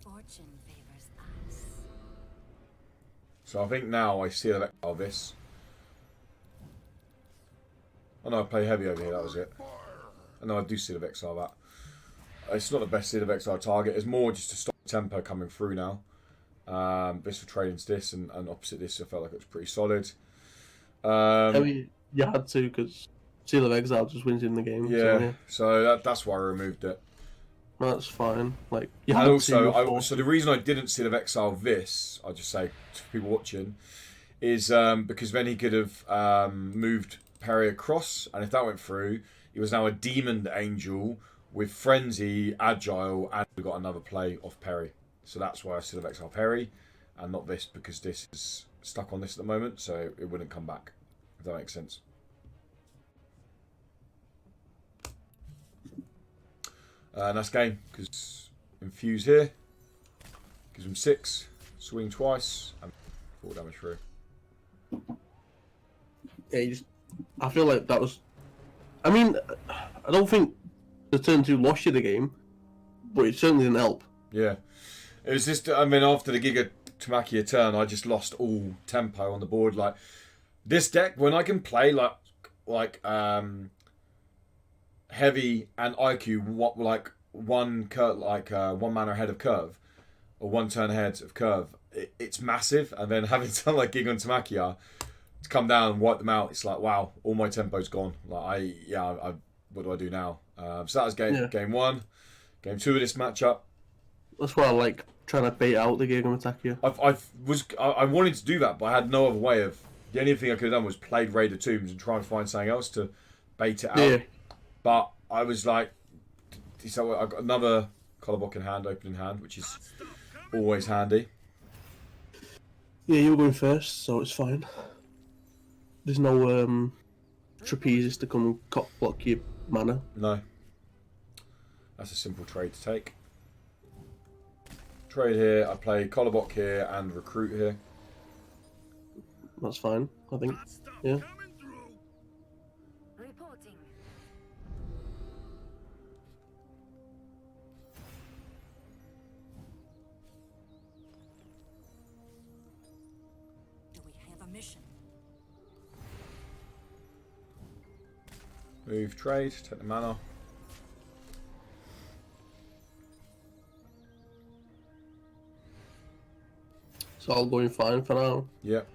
Fortune favors us. So I think now I see the of this. Oh no, I play heavy over here, that was it. I know I do see the Vexar of that. It's not the best Seed of Exile target, it's more just to stop tempo coming through now. This will trade into this and opposite this I felt like it was pretty solid. You had to, because Seal of Exile just wins in the game. Yeah, so that's why I removed it. That's fine. Like, you And had also, to. so the reason I didn't Seal of Exile this, I'll just say to people watching, is because then he could have moved Perry across, and if that went through, he was now a Demon Angel with Frenzy, Agile, and we got another play off Perry. So that's why I Seal of Exile Perry, and not this, because this is stuck on this at the moment, so it wouldn't come back, if that makes sense. And that's game, because Infuse here, gives him 6, swing twice, and 4 damage through. Yeah, I feel like that was. I mean, I don't think the turn 2 lost you the game, but it certainly didn't help. Yeah. It was just, I mean, after the Giga Tamakia turn, I just lost all tempo on the board. Like, this deck, when I can play, heavy and IQ, one mana ahead of curve, or 1 turn ahead of curve, it's massive. And then having something like Giga Tamakia to come down and wipe them out, it's like, wow, all my tempo's gone. Like, what do I do now? So that was game 1. Game 2 of this matchup. That's why I like trying to bait out the Gigam attack here. I wanted to do that, but I had no other way of. The only thing I could have done was played Raid of Tombs and try and find something else to bait it out. Yeah. But I was like, so I got another Collarbock in hand, open in hand, which is always handy. Yeah, you were going first, so it's fine. There's no trapezes to come and cop block your mana. No, that's a simple trade to take. Trade here. I play Collarbock here and Recruit here. That's fine, I think. Hot stuff Yeah. coming through. Reporting. Do we have a mission? Move, trade, take the mana. It's all going fine for now. Yep.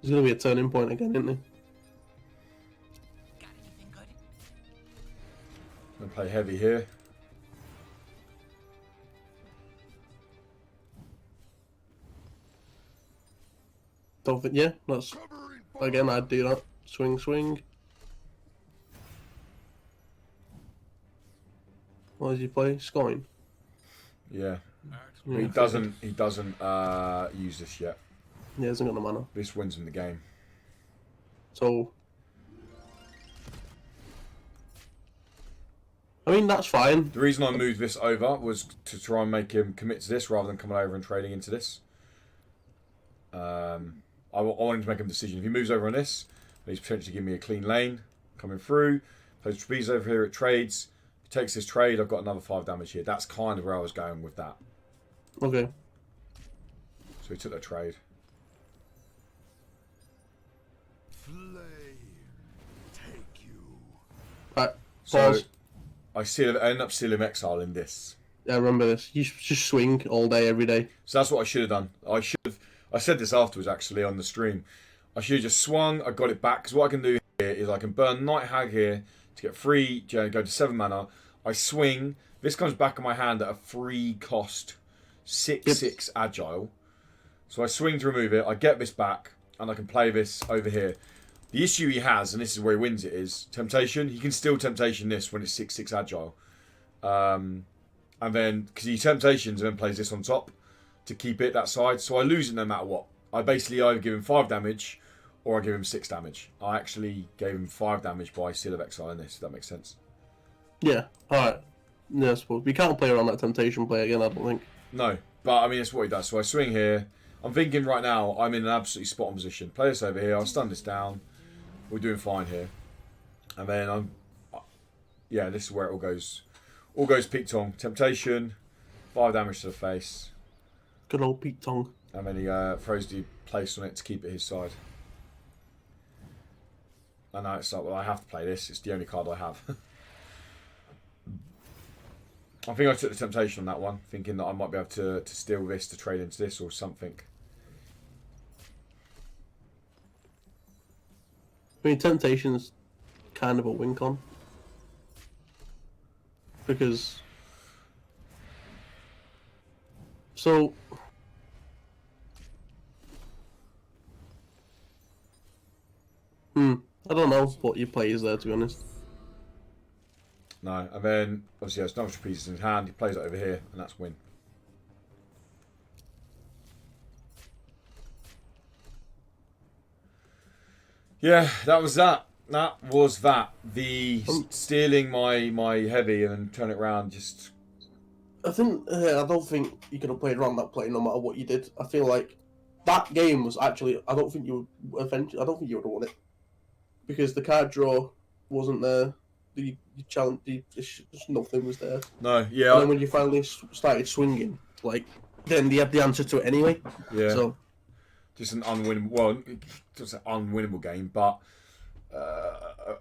There's going to be a turning point again, isn't there? I'm gonna play heavy here. Don't think, yeah, that's, Covering fire. again, I'd do that. Swing, swing. What does he play? Scoring. Yeah. Yeah, He doesn't use this yet. Yeah, hasn't got the mana. This wins him the game. So, I mean, that's fine. The reason I moved this over was to try and make him commit to this rather than coming over and trading into this. I wanted to make him a decision. If he moves over on this, he's potentially giving me a clean lane coming through. Plays trapeze over here, it trades. He takes this trade, I've got another 5 damage here. That's kind of where I was going with that. Okay. So he took that trade. Flame. Take you. Right, So pause. I end up sealing exile in this. Yeah, I remember this. You just swing all day, every day. So that's what I should have done. I said this afterwards actually on the stream. I should have just swung, I got it back, because what I can do here is I can burn Night Hag here to get free, go to 7 mana. I swing, this comes back in my hand at a free cost 6/6 agile. So I swing to remove it, I get this back, and I can play this over here. The issue he has, and this is where he wins it, is Temptation. He can still Temptation this when it's 6/6 agile. And then, because he Temptations and then plays this on top to keep it that side. So I lose it no matter what. I basically either give him 5 damage or I give him 6 damage. I actually gave him 5 damage by Seal of Exile in this, if that makes sense. Yeah, alright. Yeah, I suppose. We can't play around that temptation play again, I don't think. No, but I mean, that's what he does. So I swing here. I'm thinking right now, I'm in an absolutely spot on position. Play this over here, I'll stun this down. We're doing fine here. And then yeah, this is where it all goes. All goes peak tong. Temptation, 5 damage to the face. Good old Pete Tong. And then he throws the place on it to keep it his side. I know it's like, well, I have to play this. It's the only card I have. I think I took the temptation on that one, thinking that I might be able to steal this to trade into this or something. I mean, temptation's kind of a win con. Because... So... I don't know what your play is there, to be honest. No, and then obviously he has another pieces in his hand. He plays it over here, and that's win. Yeah, that was that. That was that. The stealing my heavy and then turn it around. Just I don't think you could have played around that play no matter what you did. I feel like that game was actually. I don't think you would have won it because the card draw wasn't there. The challenge, just nothing was there. no, yeah, And then when you finally started swinging, like then you had the answer to it anyway. yeah. So Just an unwinnable. Well, just an unwinnable game, but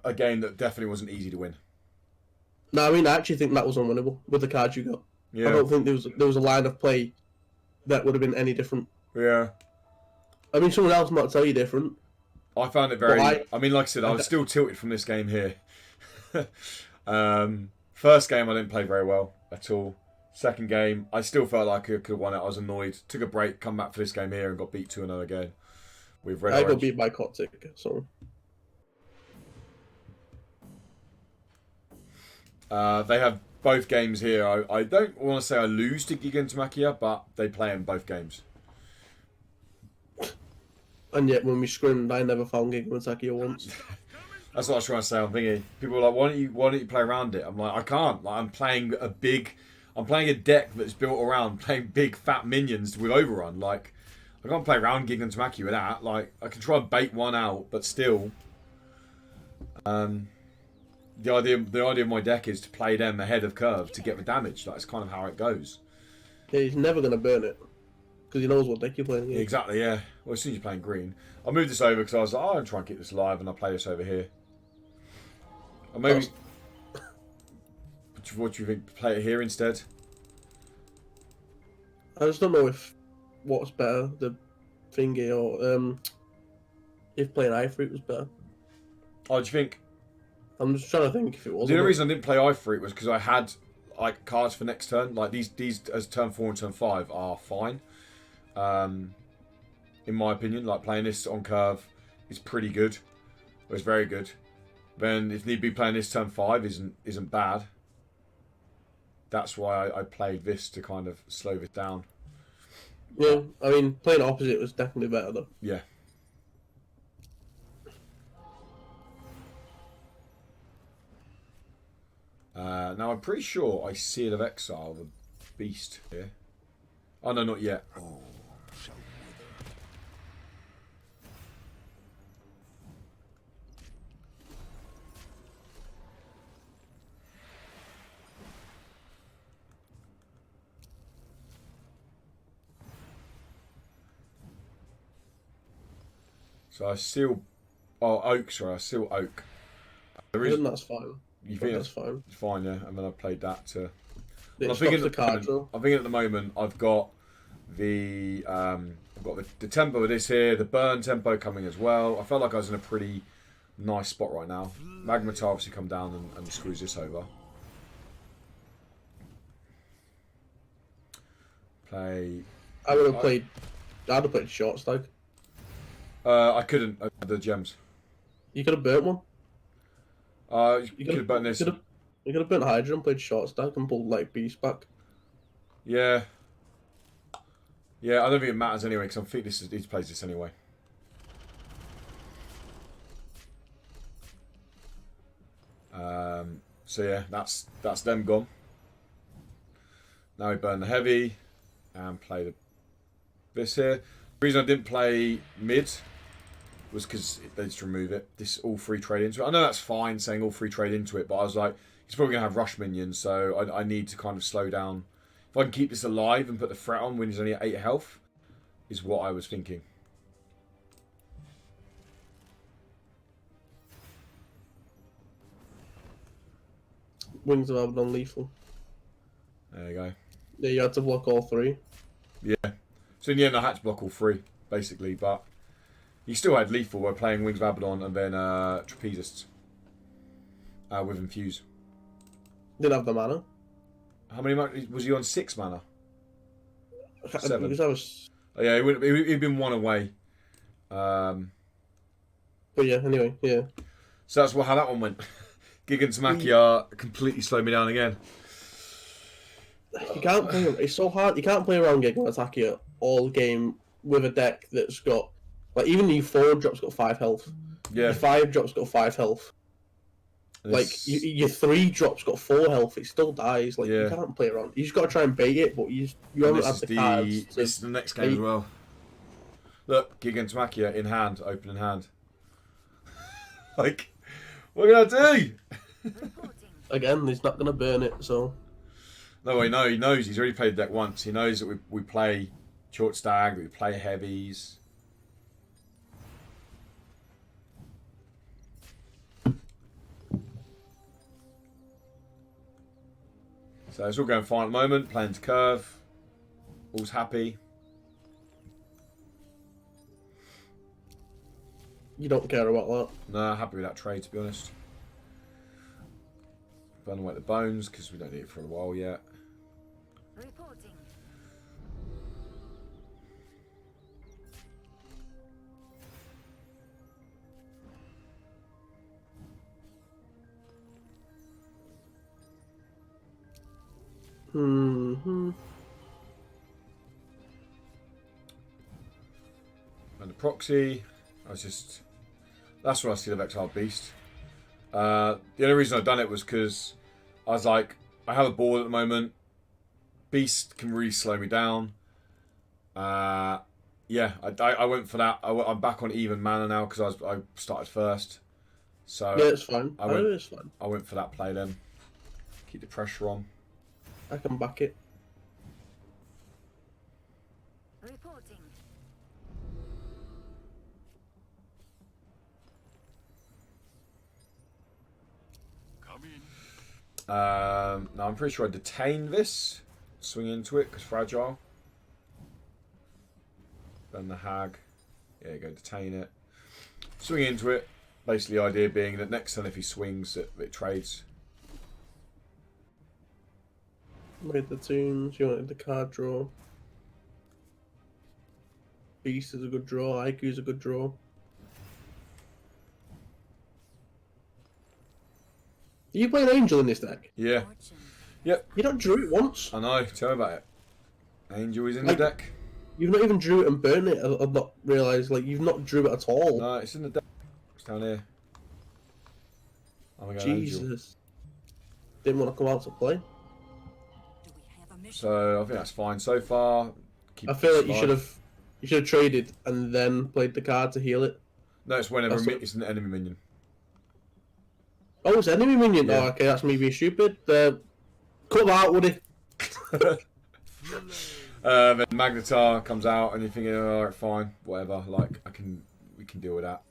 a game that definitely wasn't easy to win. no, I mean I actually think that was unwinnable with the cards you got. Yeah, I don't think there was a line of play that would have been any different. yeah. I mean, someone else might tell you different. I found it very. Well, I mean, like I said, I was still tilted from this game here. First game, I didn't play very well at all. Second game, I still felt like I could have won it. I was annoyed. Took a break, come back for this game here, and got beat 2-0 again. With red. I got Orange. beat by Kotick, so. They have both games here. I don't want to say I lose to Gigantomachia, but they play in both games. And yet, when we scrimmed, I never found Gigantomachia once. That's what I was trying to say. I'm thinking people are like, why don't you play around it? I'm like, I can't. Like, I'm playing a deck that's built around playing big fat minions with overrun. Like, I can't play around Gigantomachia with that. Like, I can try and bait one out, but still, the idea of my deck is to play them ahead of curve to get the damage. That's kind of how it goes. Yeah, he's never going to burn it. Because he knows what deck you're playing against. Exactly, yeah. Well, as soon as you're playing green. I moved this over because I was like, oh, I'm trying to keep this alive, and I'll play this over here. Or maybe... What do you think? Play it here instead? I just don't know what's better, the thingy or if playing Ifrit was better. Oh, do you think? I'm just trying to think if it was. The only reason I didn't play Eye for it was because I had like cards for next turn. Like these as turn 4 and turn 5 are fine. In my opinion, like playing this on curve is pretty good. Or it's very good. Then if need be, playing this turn 5 isn't bad. That's why I played this to kind of slow it down. Yeah, I mean, playing opposite was definitely better though. Yeah. Now I'm pretty sure I Seal of Exile the beast here. Oh no, not yet. All shall wither. So I seal. Oh, Oak. Sorry, I seal Oak. There I is. think that's fine. You I think think that's fine. it's fine, yeah? And then I played that to. It I'm stops thinking, the card draw. I'm thinking at the moment I've got the tempo of this here, the burn tempo coming as well. I felt like I was in a pretty nice spot right now. Magmatar obviously come down and screws this over. Play. I would have played. I'd have played short stack. I couldn't. The gems. You could have burnt one. You could have burnt this. You could have burnt Hydra and played short stack and pulled like Beast back. Yeah. Yeah, I don't think it matters anyway because I think he plays this anyway. So yeah, that's them gone. Now we burn the heavy and play this here. The reason I didn't play mid was because they just remove it. This all free trade into it. I know that's fine saying all free trade into it, but I was like, he's probably gonna have rush minions, so I need to kind of slow down. If I can keep this alive and put the threat on when he's only at 8 health, is what I was thinking. Wings of Abaddon lethal. There you go. Yeah, you had to block all three. Yeah. So in the end, I had to block all 3, basically, but he still had lethal. We're playing Wings of Abaddon and then Trapezists with Infuse. Didn't have the mana. How many was he on? 6 mana? 7. Because I was. Oh, yeah, he'd been 1 away. But yeah, anyway, yeah. So that's how that one went. Gigantamakia completely slowed me down again. You can't play. It's so hard. You can't play around Gigantamakia all game with a deck that's got like even your 4 drop's got 5 health. Yeah. Your 5 drop's got 5 health. Like your 3 drops got 4 health, it still dies. Like Yeah. you can't play around. You just got to try and bait it, but you haven't had the cards. This is the next game as well. Look, Gigantamakia in hand, open in hand. Like, what can I do? Again, he's not gonna burn it. So No, he knows. He's already played the deck once. He knows that we play short stag, that we play heavies. So it's all going fine at the moment. Playing to curve. All's happy. you don't care about that. No, happy with that trade, to be honest. Burn away the bones, because we don't need it for a while yet. Reporting. Mm-hmm. And the proxy, that's when I see the Exile Beast. The only reason I've done it was because I was like, I have a board at the moment. Beast can really slow me down. Yeah, I went for that. I'm back on even mana now because I started first. So Yeah, it's fine. It's fine. I went for that play then. Keep the pressure on. I can back it. Reporting. Come in. Now I'm pretty sure I detained this. Swing into it because fragile. Then the hag. Yeah, go detain it. Swing into it. Basically, the idea being that next turn if he swings, it trades. Made the tunes. You wanted the card draw. Beast is a good draw. IQ is a good draw. Are you playing Angel in this deck? Yeah. Fortune. Yep. You don't drew it once. I know. Tell me about it. Angel is in Like- the deck. You've not even drew it and burned it. I've not realised. Like, you've not drew it at all. No, it's in the deck. It's down here. Oh my god, Angel. Jesus. Didn't want to come out to play. Do we have a mission? So I think that's fine so far. Keep I feel like it you should have traded and then played the card to heal it. No, it's whenever That's what- it's an enemy minion. Oh, it's enemy minion. Yeah. Oh, okay, that's me being stupid. Cut that out, Woody. Then Magnetar comes out, and you're thinking, alright, fine, whatever. Like we can deal with that.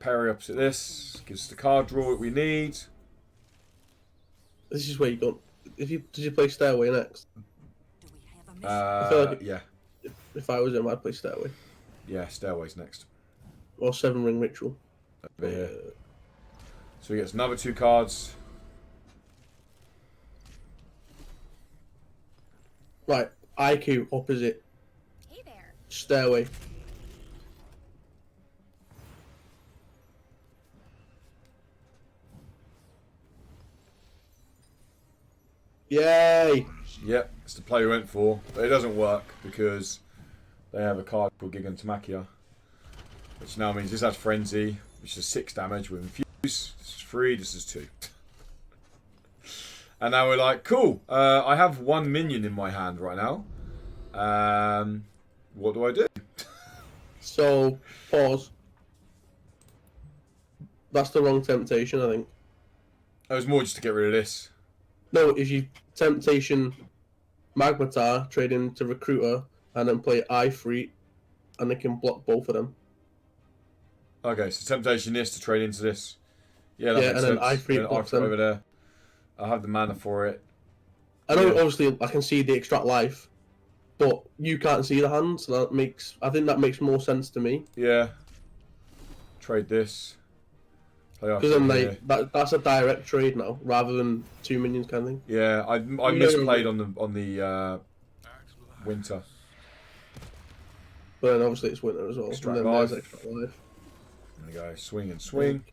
Parry opposite this gives us the card draw that we need. This is where you go. Did you play Stairway next? Do we have a mission? feel like- Yeah, If I was him, I'd play Stairway yeah. Stairway's next or Seven Ring Ritual. over here. So he gets another 2 cards. Right, IQ opposite Hey there. Stairway. Yay! Yep, it's the play we went for, but it doesn't work because they have a card called Gigantomachia, which now means this has Frenzy, which is 6 damage with Infuse. This is 3, this is 2. And now we're like, cool, I have 1 minion in my hand right now. What do I do? So, pause. That's the wrong temptation, I think. It was more just to get rid of this. No, if you temptation Magmatar, trade into Recruiter, and then play I-Free, and they can block both of them. Okay, so Temptation this to trade into this. Yeah, that Yeah, makes and then sense. I-Free Then blocks I-Free them. over there. I have the mana for it. I know, Yeah. obviously, I can see the extract life, but you can't see the hand, so I think that makes more sense to me. Yeah. Trade this. Play Because then here. that's a direct trade now, rather than 2 minions kind of thing. Yeah, I misplayed on the winter. But then obviously it's winter as well. Extract and then there's life. extract life. There we go. Swing and swing.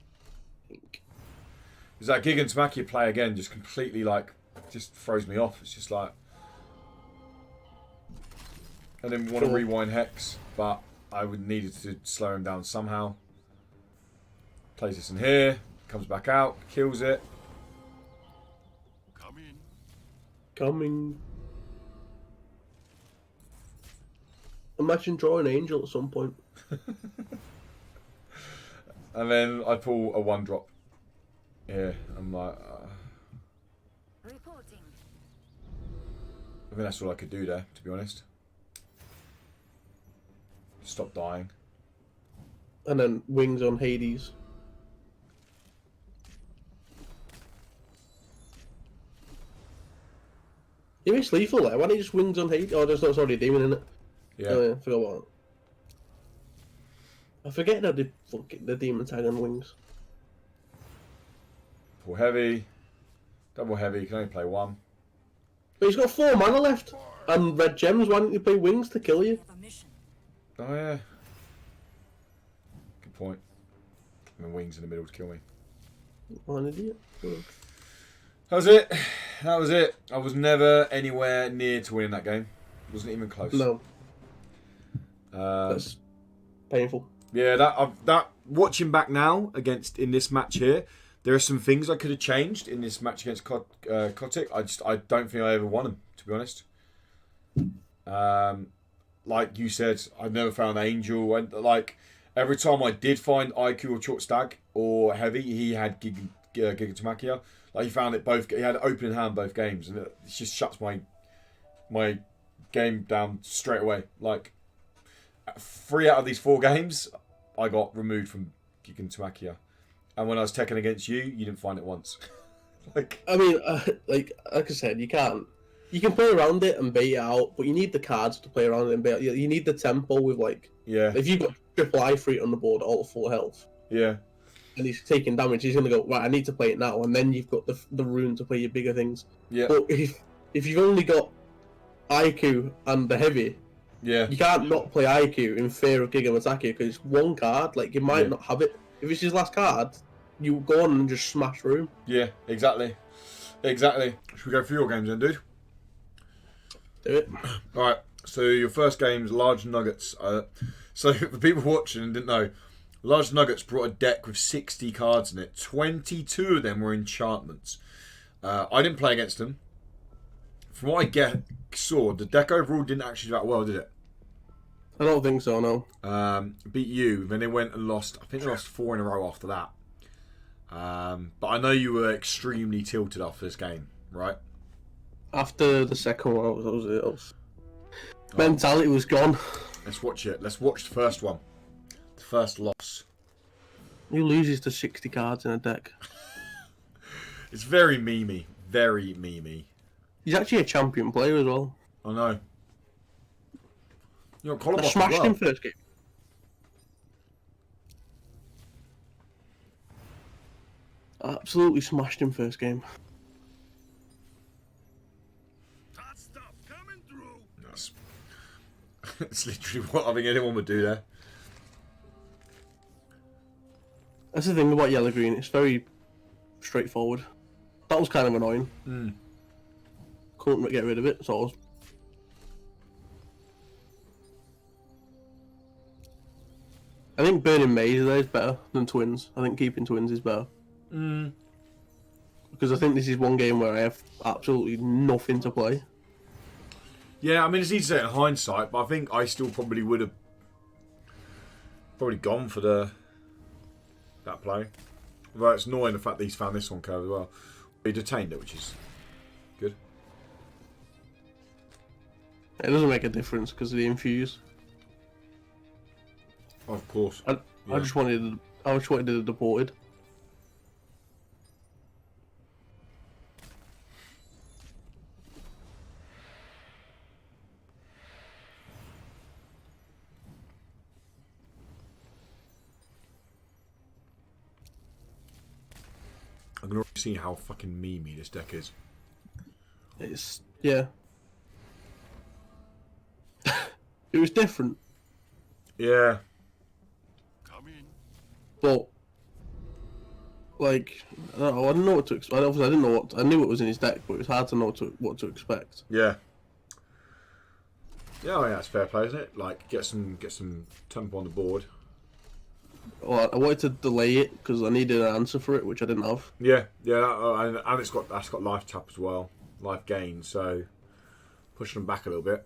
Is that Gigantomachia play again just completely just throws me off. It's just like, and then we want to Sure. rewind Hex, but I would needed to slow him down somehow. Plays this in here, comes back out, kills it. Come in. Coming. Imagine drawing Angel at some point. And then I pull a 1-drop. Yeah, I'm like, Reporting. I think that's all I could do there, to be honest. Stop dying. And then wings on Hades. You miss lethal there. Why don't you just wings on Hades? Oh, there's already a demon in it. Yeah. Oh, yeah, I forgot about it. I forget that the demon tag on wings. Pull heavy. Double heavy, you can only play 1. But he's got 4 mana left. And red gems, why don't you play wings to kill you? Have a mission. Oh yeah. Good point. And then wings in the middle to kill me. Oh, an idiot. That was it. That was it. I was never anywhere near to winning that game. Wasn't even close. No, Um, that's painful. yeah, that watching back now in this match here, there are some things I could have changed in this match against Kotick. I don't think I ever won them, to be honest. Like you said, I've never found Angel, and like every time I did find IQ or Short Stag or Heavy, he had Gigantomachia. Like he found it both. He had opening hand both games, and it just shuts my game down straight away. Like 3 out of these 4 games, I got removed from Gigantomachia, and when I was teching against you, you didn't find it once. Like I mean, like I said, you can play around it and bait it out, but you need the cards to play around it and bait it. You need the tempo with like, yeah, if you've got triple I3 on the board, all full health, Yeah. and he's taking damage, he's going to go, right, I need to play it now, and then you've got the rune to play your bigger things. Yeah. But if you've only got IQ and the heavy, Yeah. you can't not play IQ in fear of Gigamataki because it's one card. Like, you might not have it. If it's his last card, you go on and just smash through him. Yeah, exactly. Exactly. Should we go through your games then, dude? Do it. Alright, so your first game's Large Nuggets. So for people watching and didn't know, Large Nuggets brought a deck with 60 cards in it. 22 of them were enchantments. I didn't play against them. From what I saw, the deck overall didn't actually do that well, did it? I don't think so, no. Beat you, then they went and lost, I think they lost 4 in a row after that. But I know you were extremely tilted after this game, right? After the second one, that was it. Mentality was gone. Let's watch it. Let's watch the first one. The first loss. Who loses to 60 cards in a deck? It's very memey. Very memey. He's actually a champion player as well. I know. You know, I smashed him first game. Absolutely smashed him first game. Hot stuff coming through. That's it's literally what I think anyone would do there. That's the thing about yellow green. It's very straightforward. That was kind of annoying. Couldn't get rid of it, so I was... I think burning Maze there is better than Twins. I think keeping Twins is better. Because I think this is one game where I have absolutely nothing to play. Yeah, I mean, it's easy to say in hindsight, but I think I still probably would have gone for that play. Although it's annoying the fact that he's found this on curve as well. He detained it, which is good. It doesn't make a difference because of the infuse. Of course. I just wanted it deported. I can already see how fucking memey this deck is. It's yeah. It was different, Yeah. Come in. but like I don't know. I didn't know what to expect. Obviously, I didn't know what I knew what was in his deck, but it was hard to know what to expect. Yeah. Yeah, I mean, that's fair play, isn't it? Like, get some tempo on the board. Well, I wanted to delay it because I needed an answer for it, which I didn't have. Yeah, and that's got life tap as well, life gain. So pushing them back a little bit.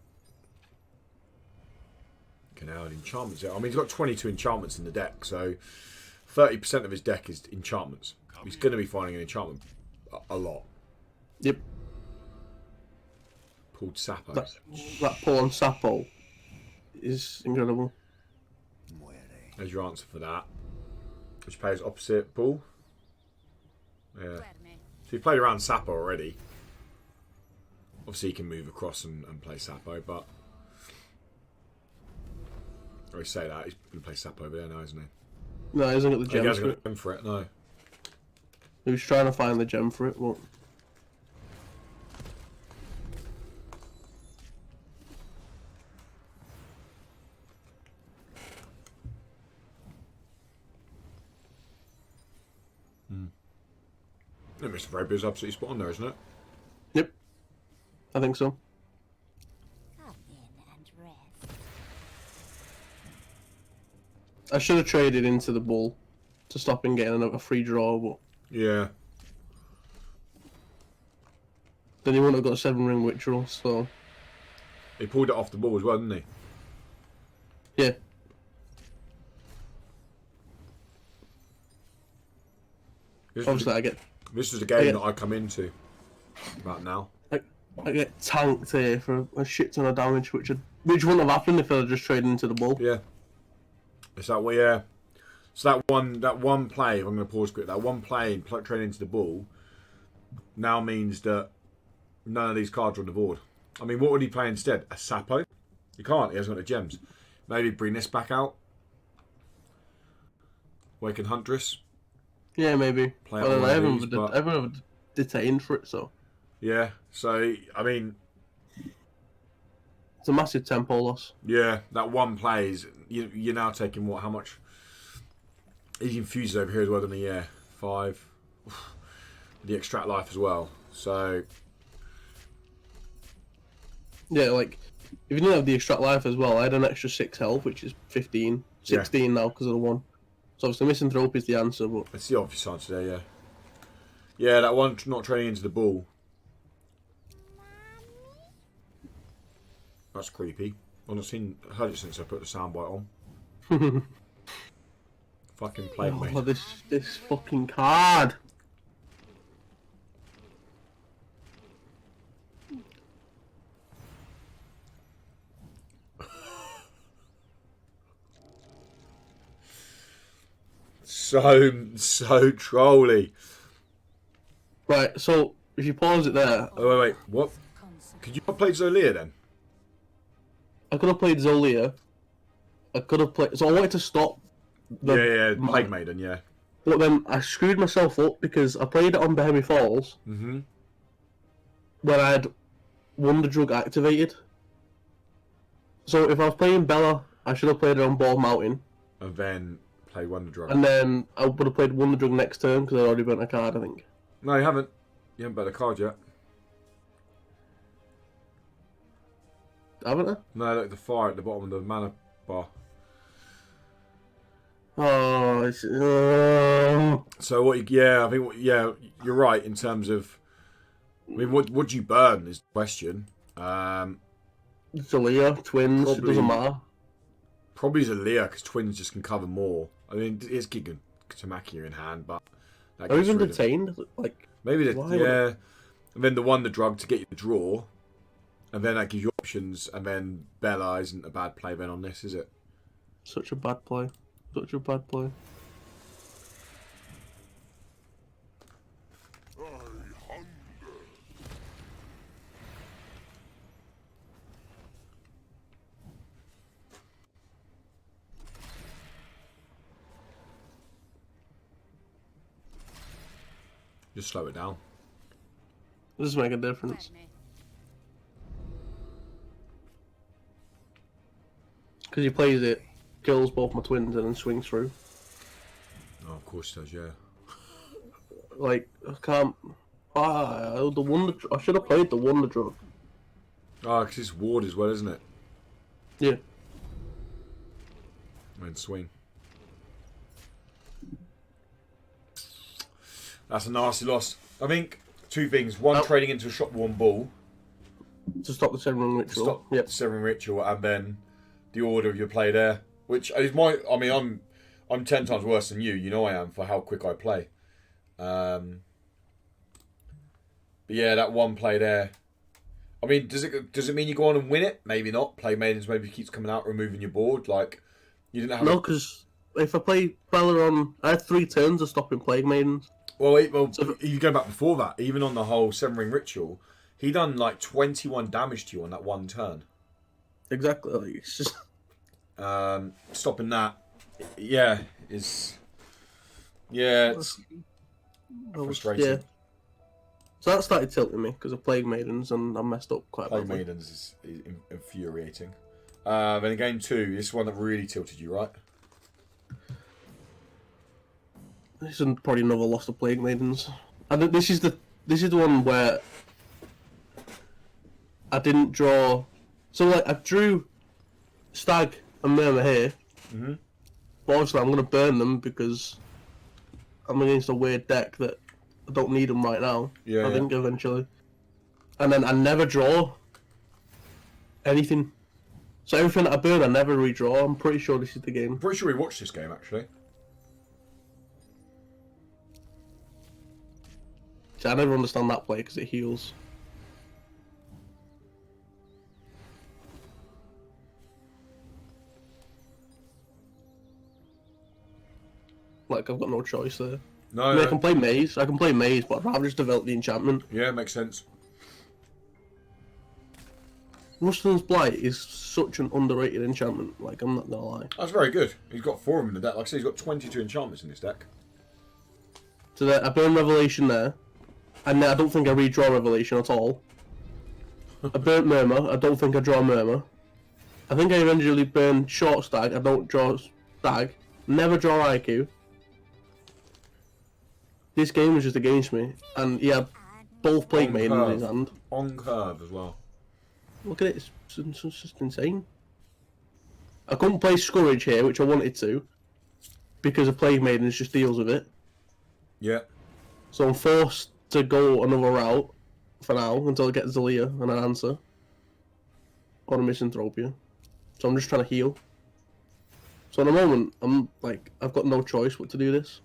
Can add enchantments. I mean, he's got 22 enchantments in the deck, so 30% of his deck is enchantments. He's going to be finding an enchantment a lot. Yep. Pulled Sapo. That pull on Sapo is incredible. There's your answer for that. Which plays opposite Bull. Yeah. So you played around Sapo already. Obviously, he can move across and play Sapo, but I always say that he's going to play Sapo over there now, isn't he? No, he hasn't got the He gem hasn't for got it. a gem for it. No. He was trying to find the gem for it, but I think Mr. Vrabia's absolutely spot on there, isn't it? yep, I think so. Come in and rest. I should have traded into the bull to stop him getting another free draw, but Yeah. then he wouldn't have got a 7-ring ritual, so He pulled it off the ball as well, didn't he? yeah. Obviously, This was a game that I come into about now. I get tanked here for a shit ton of damage, which wouldn't have happened if I had just traded into the bull. Yeah. It's that way, yeah. So that one play, if I'm going to pause quick, that one play and trade into the ball now means that none of these cards are on the board. I mean, what would he play instead? A Sapo? He can't, he hasn't got the gems. Maybe bring this back out. Awakened Huntress. Yeah, maybe. Play Well, out one I of haven't these, but- ever detained for it, so Yeah. So I mean, it's a massive tempo loss. yeah, that one plays. You're now taking what? How much? He infuses over here as well, doesn't he? Yeah, 5. The extract life as well. So Yeah, like if you didn't have the extract life as well, I had an extra 6 health, which is 15, 16 now because of the one. So obviously misanthrope is the answer, but it's the obvious answer there. Yeah. Yeah, that one not training into the ball. That's creepy. I've not heard it since I put the soundbite on. Fucking plague me. oh, this fucking card. So trolly. Right, so if you pause it there, Oh wait. What? Could you not play Zolia then? I could have played Zolia. I could have played. So I wanted to stop. Yeah, Plague Maiden, yeah. But then I screwed myself up because I played it on Bohemian Falls Mm-hmm. when I had Wonder Drug activated. So if I was playing Bella, I should have played it on Bald Mountain, And then play Wonder Drug. and then I would have played Wonder Drug next turn because I already burnt a card, I think. No, you haven't. You haven't bet a card yet. Haven't I? No, look at the fire at the bottom of the mana bar. Oh, it's... So I think you're right in terms of. I mean, what do you burn is the question. Zolia, twins, Probably- it doesn't matter. Probably Zalia because twins just can cover more. I mean, it's Gigan Tamaki in hand, but that Or gets even rid of- detained, like... Maybe Why would yeah, and then the Wonder Drug to get you the draw, and then that gives you options. And then Bella isn't a bad play then on this, is it? Such a bad play. Such a bad play. I hunger. Just slow it down. It doesn't make a difference. Because he plays it, kills both my twins, and then swings through. Oh, of course it does, yeah. Like, I can't... the Wonder... I should have played the Wonder Drug. Oh, because it's ward as well, isn't it? Yeah. And swing. That's a nasty loss. I think 2 things. One, trading into a shop-worn ball. To stop the 7-ring ritual. Stop Yep. the 7 ritual, and then the order of your play there. Which is my... I mean, I'm 10 times worse than you. You know I am for how quick I play. But yeah, that one play there. I mean, does it mean you go on and win it? Maybe not. Play Maidens maybe keeps coming out, removing your board. Like, you didn't have... No, because if I play Bella on... I had 3 turns of stopping Plague Maidens. Well, you go back before that, even on the whole 7-ring ritual, he done like 21 damage to you on that one turn. Exactly. Like, it's just... Stopping that, yeah, it's frustrating. Yeah. So that started tilting me because of Plague Maidens, and I messed up quite Plague badly. Maidens is infuriating. Then in game 2, this is one that really tilted you, right? This is probably another loss to Plague Maidens. And this is the one where I didn't draw. So like I drew Stag and Murmur here. Mm-hmm. But obviously I'm gonna burn them because I'm against a weird deck that I don't need them right now. Yeah, I yeah. think eventually. And then I never draw anything. So everything that I burn, I never redraw. I'm pretty sure this is the game. I'm pretty sure we watched this game, actually. See, I never understand that play because it heals. Like, I've got no choice there. No, I mean, I can play Maze, but I'd rather just develop the enchantment. yeah, makes sense. Rustin's Blight is such an underrated enchantment. Like, I'm not gonna lie. That's very good. He's got 4 of them in the deck. Like I said, he's got 22 enchantments in this deck. So there, I burn Revelation there, and I don't think I redraw Revelation at all. I burnt Murmur. I don't think I draw Murmur. I think I eventually burn Short Stag. I don't draw Stag. Never draw IQ. This game was just against me, and he had both Plague Maiden in his hand. On curve as well. Look at it, it's just insane. I couldn't play Scourge here, which I wanted to, because of Plague Maiden just deals with it. Yeah. So I'm forced to go another route for now until I get Zelia and an answer. Or a Misanthropia. So I'm just trying to heal. So at the moment, I'm like, I've got no choice but to do this.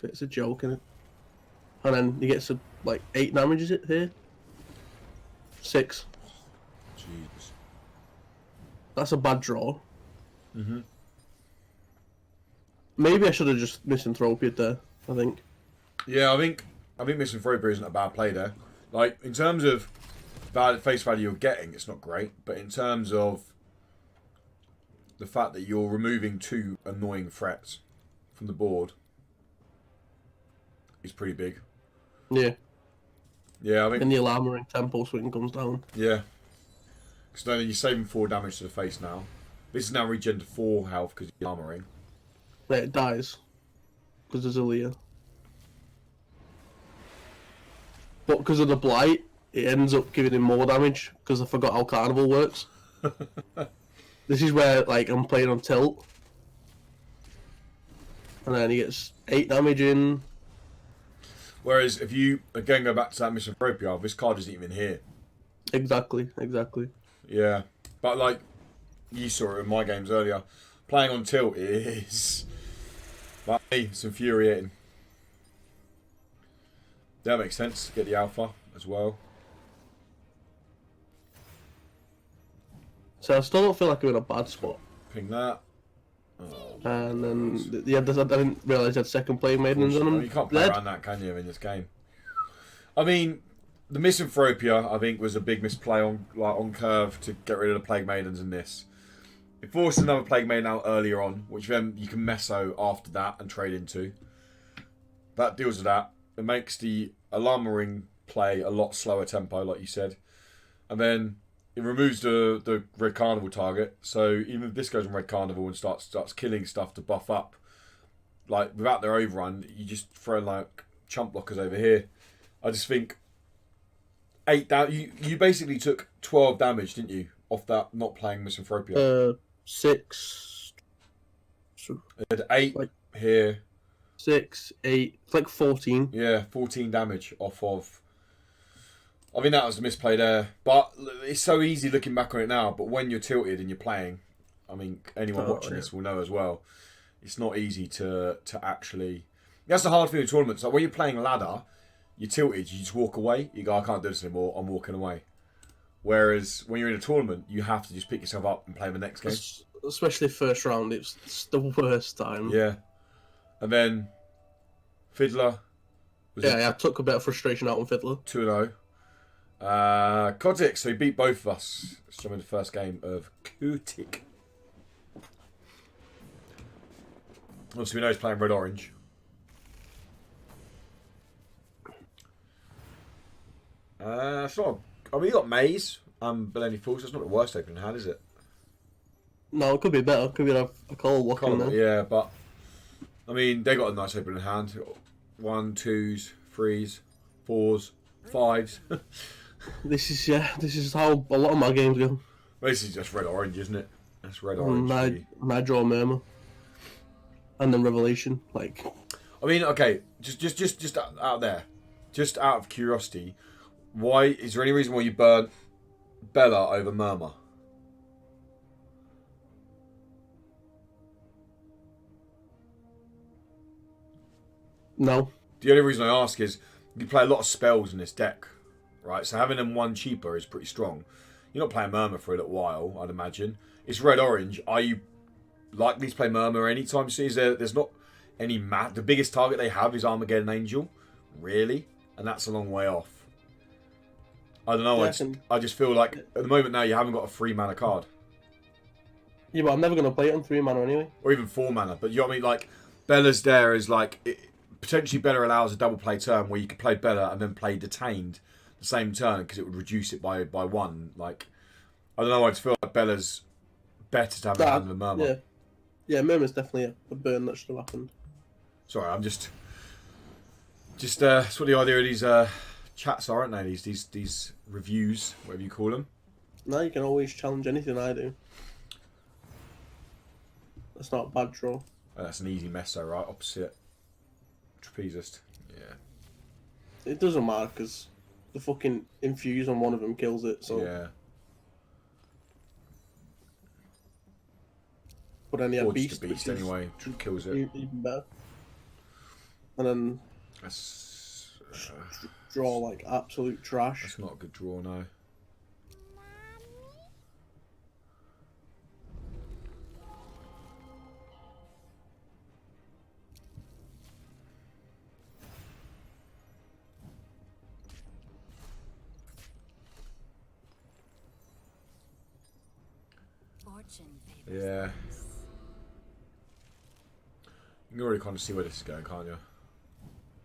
It's a joke, innit? And then he gets like 8 damage, is it here? 6. Jeez. That's a bad draw. Mm-hmm. Maybe I should have just Misanthropia'd there, I think. Yeah, I think Misanthropia isn't a bad play there. Like, in terms of face value you're getting, it's not great. But in terms of the fact that you're removing 2 annoying threats from the board, it's pretty big. Yeah. Yeah, I think. And the Alarmering Tempo swing comes down. Yeah. Because then you're saving 4 damage to the face now. This is now regen to 4 health because you're armoring. Yeah, it dies. Because there's Zelia. But because of the Blight, it ends up giving him more damage because I forgot how Carnival works. This is where, like, I'm playing on tilt. And then he gets 8 damage in. Whereas if you, again, go back to that Misanthropia, this card isn't even here. Exactly. Yeah. But, like, you saw it in my games earlier. Playing on tilt is, like me, it's infuriating. That makes sense. Get the alpha as well. So I still don't feel like I'm in a bad spot. Ping that. And then, yeah, I didn't realise I had second Plague Maidens on him. You can't play around that, can you, in this game? I mean, the Misanthropia, I think, was a big misplay on curve to get rid of the Plague Maidens in this. It forced another Plague Maiden out earlier on, which then you can meso after that and trade into. That deals with that. It makes the Alarmering play a lot slower tempo, like you said. And then it removes the Red Carnival target. So even if this goes on Red Carnival and starts killing stuff to buff up, like without their overrun, you just throw like chump blockers over here. I just think 8 damage. You basically took 12 damage, didn't you, off that not playing Misanthropia? 6. It had 8 like, here. 6, 8. It's like 14. Yeah, 14 damage off of. I mean, that was a misplay there. But it's so easy looking back on it now. But when you're tilted and you're playing, I mean, anyone watching this will know as well. It's not easy to actually. That's the hard thing in tournaments. Like when you're playing ladder, you're tilted. You just walk away. You go, I can't do this anymore. I'm walking away. Whereas when you're in a tournament, you have to just pick yourself up and play the next game. Especially first round, it's the worst time. Yeah. And then Fiddler. Yeah, I took a bit of frustration out on Fiddler. 2-0. Kotick, so he beat both of us. Let's jump into the first game of Kotick. Obviously, we know he's playing red-orange. It's not. I mean, you got Maze, Bellini Falls. That's not the worst opening hand, is it? No, it could be better. Could be a call walk in there. Yeah, but I mean, they got a nice opening hand. 1, 2s, 3s, 4s, 5s. This is how a lot of my games go. This is just red-orange, isn't it? That's red-orange. And I draw Murmur. And then Revelation, like. I mean, okay, just out there, just out of curiosity, why is there any reason why you burnt Bella over Murmur? No. The only reason I ask is you play a lot of spells in this deck, right? So having them one cheaper is pretty strong. You're not playing Murmur for a little while, I'd imagine. It's red-orange. Are you likely to play Murmur anytime soon? There's not any the biggest target they have is Armageddon Angel, really, and that's a long way off. I don't know. Yeah, I just feel like at the moment now you haven't got a 3 mana card. Yeah, but I'm never going to play it on 3 mana anyway. Or even 4 mana. But you know what I mean? Like, Bella's there is like... potentially Bella allows a double play turn where you could play Bella and then play Detained the same turn because it would reduce it by 1. Like, I don't know. I just feel like Bella's better to have in hand than Murmur. Yeah. Yeah, Murmur's definitely a burn that should have happened. Sorry, I'm just... that's what the idea of these chats are, aren't they? These reviews, whatever you call them. No, you can always challenge anything I do. That's not a bad draw. Oh, that's an easy mess, though, right? Opposite trapezist. Yeah. It doesn't matter because the fucking infuse on one of them kills it. So. Yeah. But then he had Or beast, just a beast anyway. Kills it. Even better. And then That's draw like absolute trash. that's not a good draw, no. Fortune favors Yeah. those. You can already kind of see where this is going, can't you?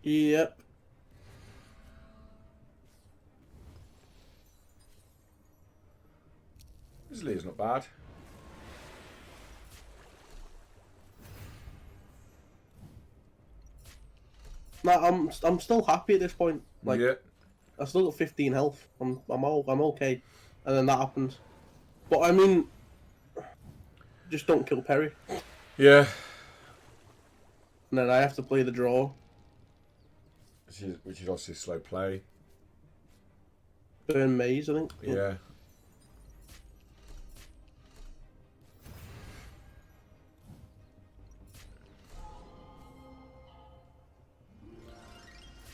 Yep. This lead's not bad. No, I'm still happy at this point. Like yeah. I still got 15 health. I'm okay. And then that happens. But I mean, just don't kill Perry. Yeah. And then I have to play the draw. Which is obviously slow play. Burn Maze, I think. Yeah.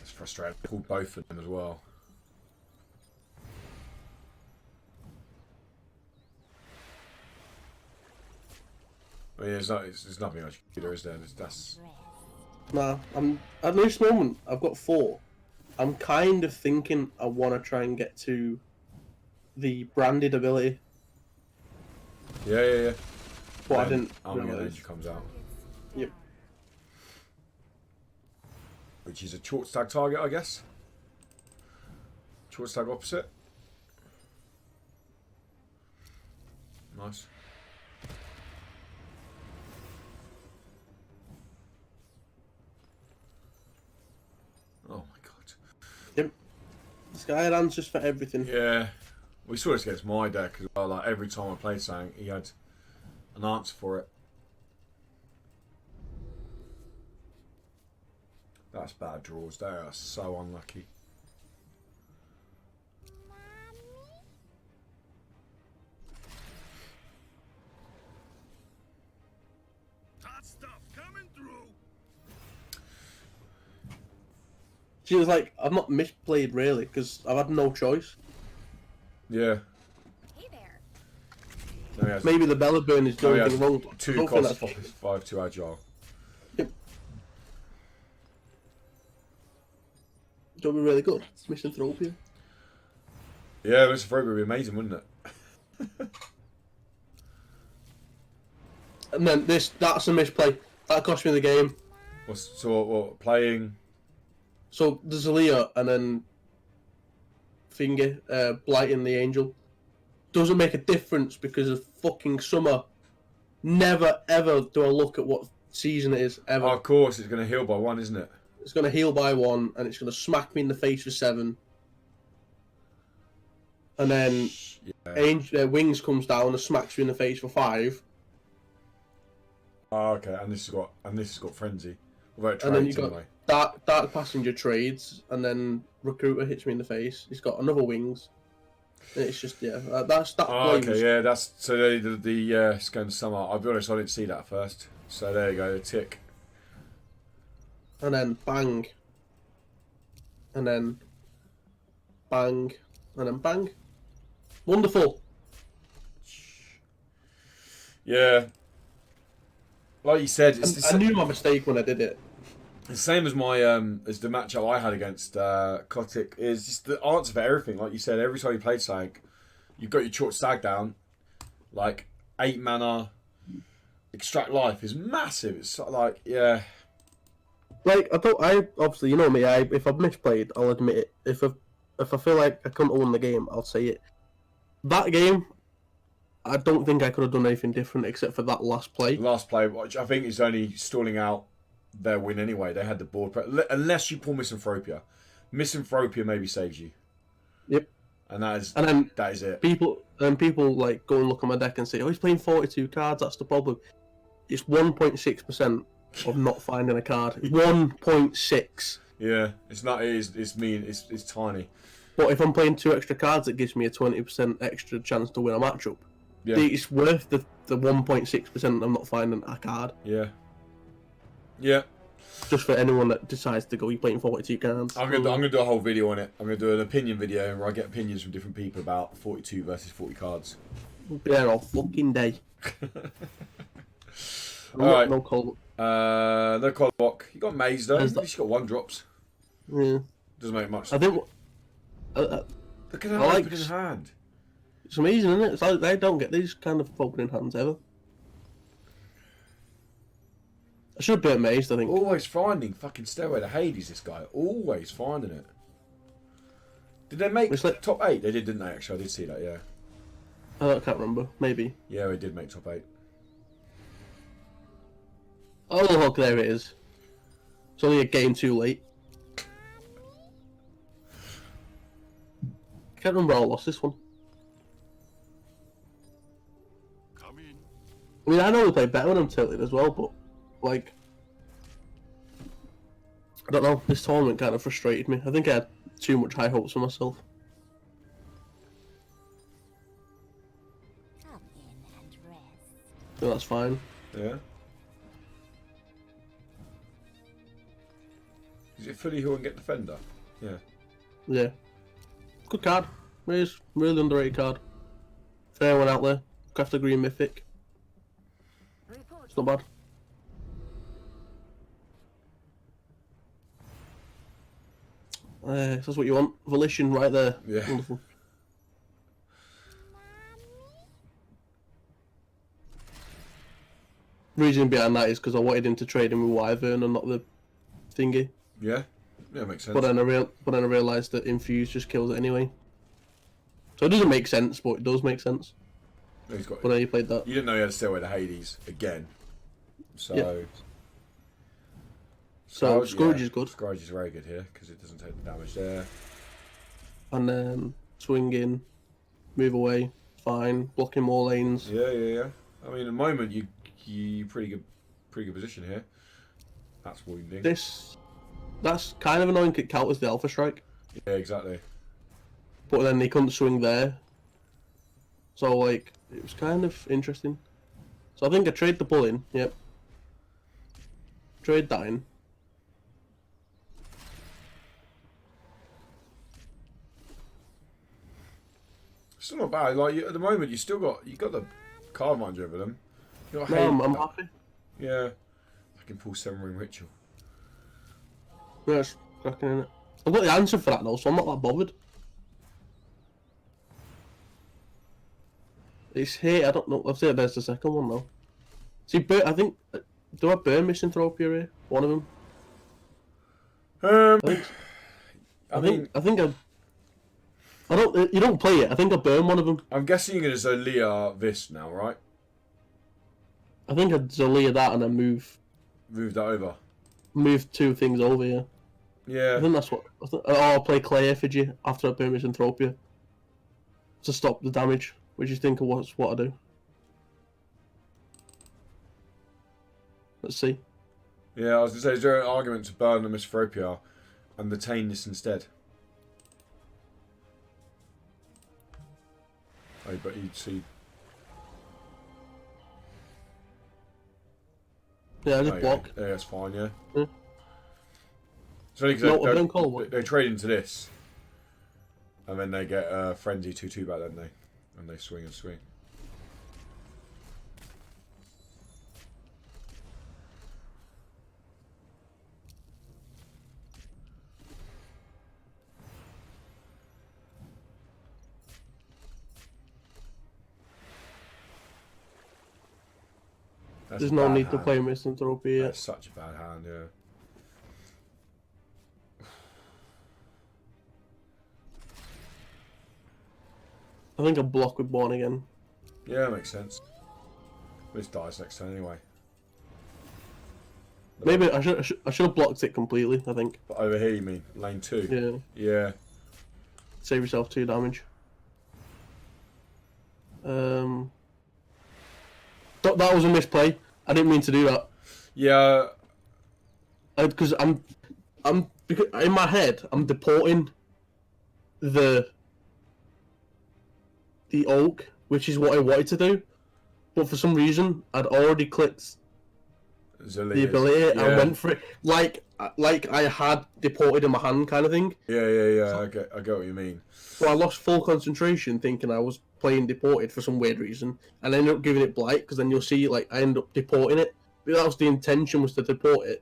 It's frustrating. I pulled both of them as well. But yeah, there's nothing much there, is there? That's... Nah, I'm at this moment. I've got 4. I'm kind of thinking I want to try and get to the branded ability, Yeah. but I didn't Arming realize. Energy comes out. Yep. Which is a short stag target, I guess. Short stag opposite. Nice. Oh my god. Yep. This guy had answers for everything. Yeah. We saw this against my deck as well. Like every time I played something, he had an answer for it. That's bad draws. They are so unlucky. Hot stuff coming through. She was like, I've not misplayed really because I've had no choice. Yeah. Hey there. No, he has Maybe the Bella Burn is doing anything wrong. I 2 don't think cost, that's- 5 2 agile. That would be really good. Misanthropia. Yeah, this would be amazing, wouldn't it? And then that's a misplay. That cost me the game. What playing? So there's Aaliyah and then Finger, blighting the angel. Doesn't make a difference because of fucking summer. Never ever do I look at what season it is, ever. Oh, of course, it's going to heal by 1, isn't it? It's going to heal by 1 and it's going to smack me in the face for 7. And then Wings comes down and smacks me in the face for 5. Oh, okay, and this has got frenzy. Although it And then you trades got anyway. Dark Passenger trades, and then Recruiter hits me in the face. He's got another Wings. And it's just that's that. Oh, play okay, yeah, that's so the it's going to sum up. I'll be honest, I didn't see that first. So there you go, the tick. And then bang. And then bang. And then bang. Wonderful. Yeah. Like you said, I knew my mistake when I did it. The same as my as the matchup I had against Kotick is just the answer for everything. Like you said, every time you played Stag, you've got your short Stag down, like 8 mana, extract life is massive. It's sort of like Like I obviously, you know me. If I've misplayed, I'll admit it. If I feel like I couldn't have won the game, I'll say it. That game, I don't think I could have done anything different except for that last play. last play, which I think is only stalling out their win anyway. They had the board unless you pull Misanthropia. Misanthropia maybe saves you. Yep. And then that is it. People like go and look at my deck and say, "Oh, he's playing 42 cards. That's the problem." It's 1.6% of not finding a card. 1.6. Yeah, it's not. It's mean. It's tiny. But if I'm playing 2 extra cards, it gives me a 20% extra chance to win a matchup. Yeah. It's worth the 1.6% of not finding a card. Yeah. Yeah. Just for anyone that decides to go, you're playing 42 cards. I'm gonna do a whole video on it. I'm gonna do an opinion video where I get opinions from different people about 42 versus 40 cards. We'll be there all fucking day. Alright. No call. No Colbok. You got Maze though. At There's least you got 1 drops. Yeah. Doesn't make much. I think. Look at that I like- opening hand. It's amazing, isn't it? It's like they don't get these kind of opening hands ever. I should have burnt Mazed, I think. Always finding fucking Stairway to Hades. This guy always finding it. Did they make It's like- top 8? They did, didn't they? Actually, I did see that. Yeah. I can't remember. Maybe. Yeah, they did make top 8. Oh, look, there it is. It's only a game too late. I can't remember how I lost this one. Come in. I mean, I know we played better when I'm tilted as well, but, like... I don't know, this tournament kind of frustrated me. I think I had too much high hopes for myself. Come in and rest. So that's fine. Yeah. Is it fully who and get defender? Yeah. Yeah. Good card. Really underrated card. Fair one out there. Craft the green mythic. Report. It's not bad. That's what you want. Volition right there. Yeah. Wonderful. Reason behind that is because I wanted him to trade him with Wyvern and not the thingy. Yeah. Yeah, makes sense. But then I realised that Infuse just kills it anyway. So it doesn't make sense, but it does make sense. No, he's got. But then you played that. You didn't know he had Stairway to Hades again. So. Yeah. So Scourge is good. Scourge is very good here because it doesn't take the damage there. And then swing in, move away, fine. Blocking more lanes. Yeah. I mean, at the moment you pretty good position here. That's wounding. That's kind of annoying. It counters the Alpha Strike, Yeah, exactly. but then they couldn't swing there. So like it was kind of interesting. So I think I trade the bull in. Yep. Trade that in. Still not bad. Like at the moment, you got the card mind over them. You got No, I'm happy. Yeah. I can pull 7-ring ritual. Yeah, it's cracking in it. I've got the answer for that though, so I'm not that bothered. It's here. I don't know. I've said there's the second one though. See, I think. Do I burn Misanthropia here? One of them. I don't. You don't play it. I think I burn one of them. I'm guessing you're going to Zolia this now, right? I think I'd Zolia that and then move Move that over. 2 things over here. Yeah. I think that's what. Or I'll play Clay Effigy after I burn Misanthropia to stop the damage. What do you think of what I do? Let's see. Yeah, I was going to say, is there an argument to burn the Misanthropia and retain this instead? Oh, but you'd see. Yeah, I just block. Yeah, that's fine, yeah. Yeah. It's only No, I don't because call one. they trade into this. And then they get Frenzy 2-2 back, don't they? And they swing and swing. That's There's a no bad need to hand. play Misanthropy yet. That's such a bad hand, yeah. I think a block with Born Again. Yeah, makes sense. This dies next turn anyway. Maybe I should have blocked it completely, I think. But over here, you mean lane 2? Yeah. Yeah. Save yourself 2 damage. That was a misplay. I didn't mean to do that. Yeah. Because because in my head I'm deporting the oak, which is what I wanted to do, but for some reason I'd already clicked the ability and went for it like I had deported in my hand kind of thing. Yeah. I get what you mean. So I lost full concentration thinking I was playing deported for some weird reason, and I ended up giving it blight because then you'll see like I end up deporting it. But that was the intention, was to deport it,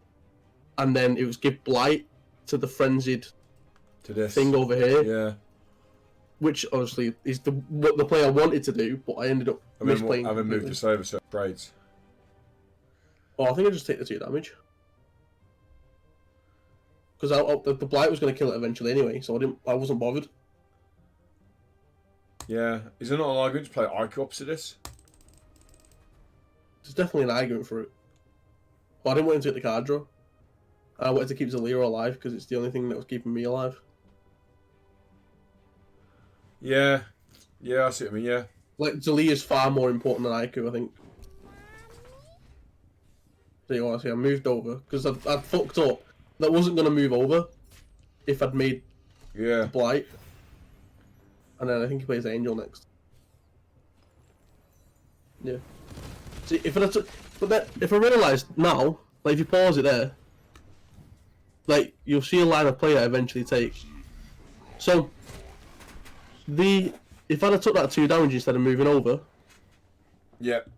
and then it was give blight to the frenzied To this thing over here, Yeah. which obviously is what the play I wanted to do, but I ended up misplaying. I haven't moved this over so it trades. Oh, I think I just take the 2 damage. Because the blight was going to kill it eventually anyway, so I wasn't bothered. Yeah. Is there not an argument to play IQ opposite this? There's definitely an argument for it. But I didn't want him to get the card draw. I wanted to keep Zalira alive because it's the only thing that was keeping me alive. Yeah. Yeah, I see what I mean, yeah. Like, Zalira is far more important than Aiku, I think. So you want to see, I moved over because I'd fucked up. That wasn't going to move over if I'd made Yeah. Blight. And then I think he plays Angel next. Yeah. See, if I realised now, like if you pause it there, like you'll see a line of play I eventually take. So if I'd have took that 2 damage instead of moving over, Yep.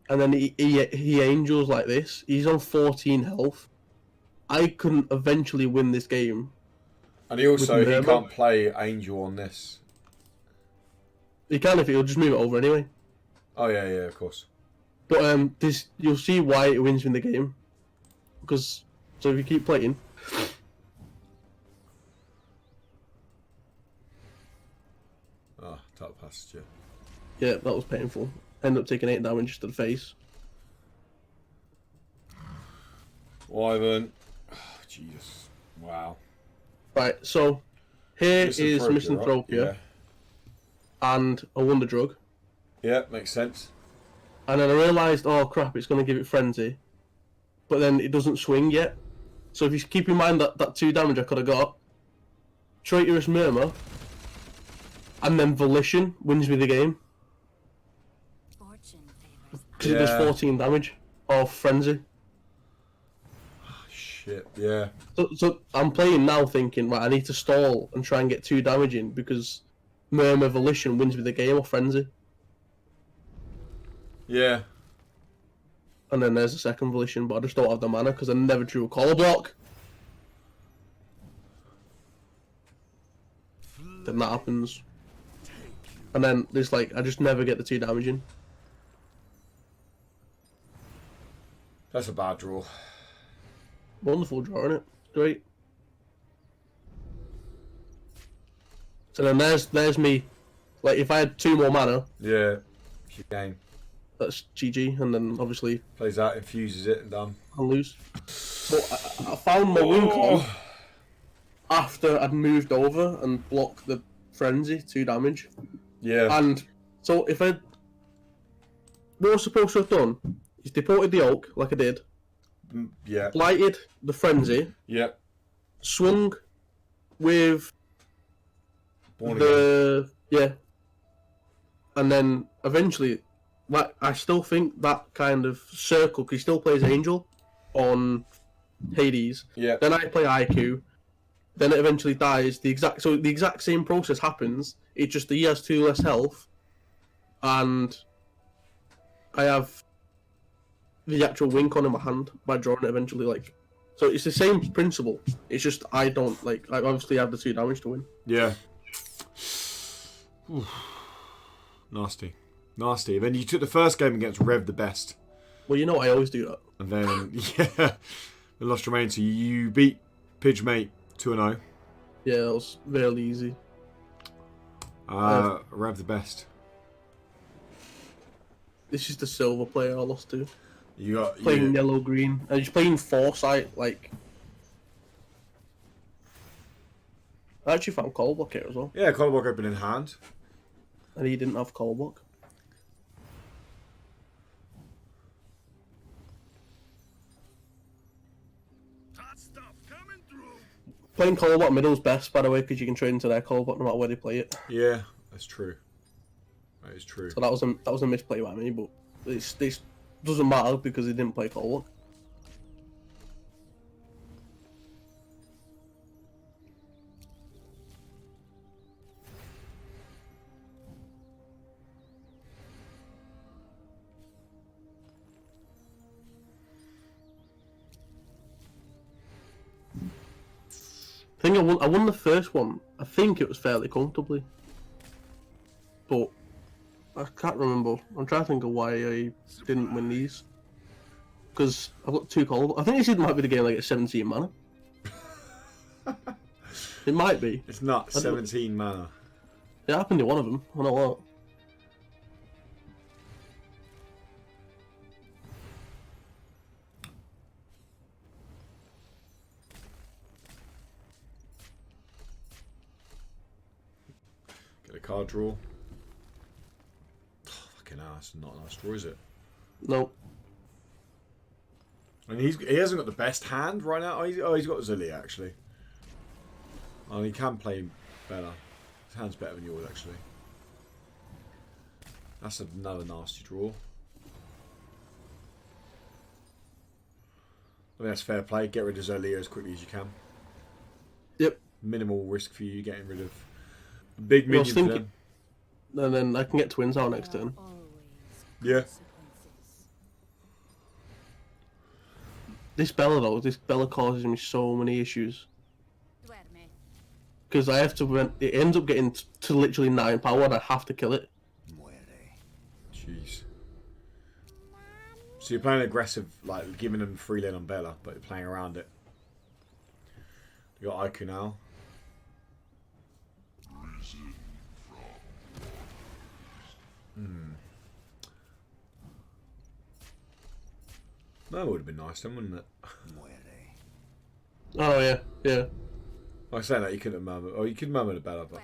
and then he angels like this, he's on 14 health. I couldn't eventually win this game. And he Murmur. can't play Angel on this. He can if he'll just move it over anyway. Oh yeah, of course. But you'll see why it wins me the game. Because so if you keep playing, Top passage. yeah, that was painful. End up taking 8 damage to the face. Wyvern. Oh, Jesus. Wow. Right, so here is Misanthropia, Misanthropia right? and a Wonder Drug. Yeah, makes sense. And then I realised, oh crap, it's going to give it Frenzy. But then it doesn't swing yet. So if you keep in mind that 2 damage I could have got, Traitorous Murmur, and then Volition wins me the game. Fortune favors Because it does 14 damage of Frenzy. Shit, yeah. So I'm playing now thinking, right, I need to stall and try and get 2 damage in because Murmur Volition wins me the game of Frenzy. Yeah. And then there's a second Volition, but I just don't have the mana because I never drew a collar block. Then that happens. And then there's like, I just never get the 2 damage in. That's a bad draw. Wonderful draw, isn't it? Great. So then there's me. Like, if I had 2 more mana, Yeah. Shit game. that's GG, and then obviously Plays that, infuses it, and done. I'll lose. But I found my win con after I'd moved over and blocked the Frenzy, 2 damage. Yeah. And so if what I was supposed to have done is deported the Oak, like I did, Yeah. blighted the Frenzy, Yeah. swung with Born again. yeah, and then eventually, like I still think that kind of circle, because he still plays Angel on Hades. Yeah. Then I play IQ. Then it eventually dies. The exact same process happens. It's just that he has 2 less health, and I have the actual win con in my hand by drawing it eventually. Like, so it's the same principle. It's just I don't like. I obviously have the 2 damage to win. Yeah. Oof. Nasty. Then you took the first game against Rev the best. Well, you know I always do that. And then, yeah, the lost remaining. So you beat Pidgemate 2-0. Yeah, that was fairly easy. Rev the best. This is the silver player I lost to. You got Playing yellow green. And he's playing Foresight, like. I actually found Call Block here as well. Yeah, Call Block open in hand. And he didn't have Call Block. Hot stuff coming through. Playing Call Block middle's best, by the way, because you can trade into their Call Block no matter where they play it. Yeah, that's true. That is true. So that was a misplay by me, but this doesn't matter because he didn't play Call Block. I think I won the first one. I think it was fairly comfortably. But I can't remember. I'm trying to think of why I didn't win these. Because I've got 2 call. I think this might be the game like at 17 mana. It might be. It's not 17 mana. It happened to one of them. I know what. Get a card draw. Oh, fucking hell, that's not a nice draw, is it? No. And he hasn't got the best hand right now. Oh, he's got Zilly actually. Oh, he can play better. His hand's better than yours actually. That's another nasty draw. I think that's fair play. Get rid of Zolio as quickly as you can. Yep. Minimal risk for you getting rid of a big minion for them. And then I can get twins out next turn. Yeah. This Bella causes me so many issues. Because I have to, it ends up getting to literally 9 power and I have to kill it. Jeez. So you're playing aggressive, like giving them free lane on Bella, but you're playing around it. You got Aiku now. That would have been nice then, wouldn't it? Oh yeah, yeah. I say that you couldn't murmur. Oh, you could murmur the Bella, but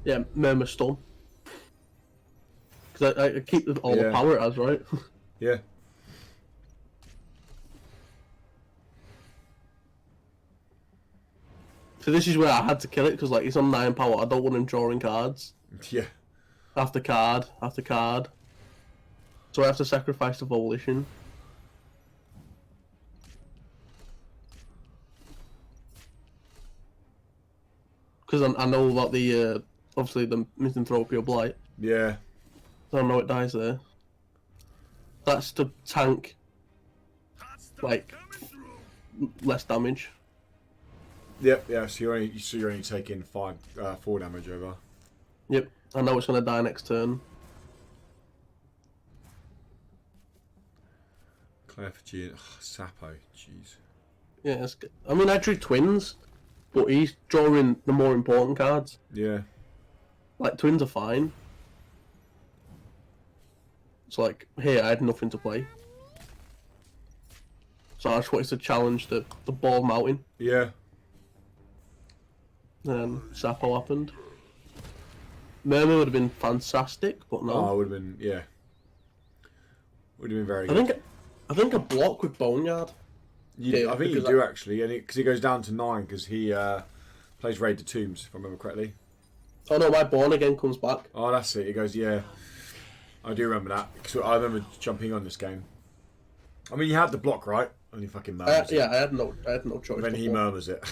Yeah, Murmur Storm. Because I keep all the power it has, right? yeah. So this is where I had to kill it, because like he's on 9 power, I don't want him drawing cards. Yeah. After card, after card. So I have to sacrifice the Volition. Because I know about the, obviously the Misanthropy or Blight. Yeah. So I know it dies there. That's to tank, like, less damage. Yep, yeah, so you're only taking 4 damage over. Yep, I know it's going to die next turn. Clefgy, Sapo, jeez. Yeah, it's good. I mean, I drew twins, but he's drawing the more important cards. Yeah. Like, twins are fine. So, like, here I had nothing to play. So I just wanted to challenge the ball mountain. Yeah. Then Sapo happened. Murmur would have been fantastic, but no. Oh, it would have been, yeah. Would have been very good. I think a block with Boneyard. I think you do actually, because he goes down to 9 because he plays Raid the Tombs, if I remember correctly. Oh no, my Born Again comes back. Oh, that's it. He goes, yeah. I do remember that. Because I remember jumping on this game. I mean, you had the block, right? And he fucking murmurs it. Yeah, I had no choice. Then he murmurs it.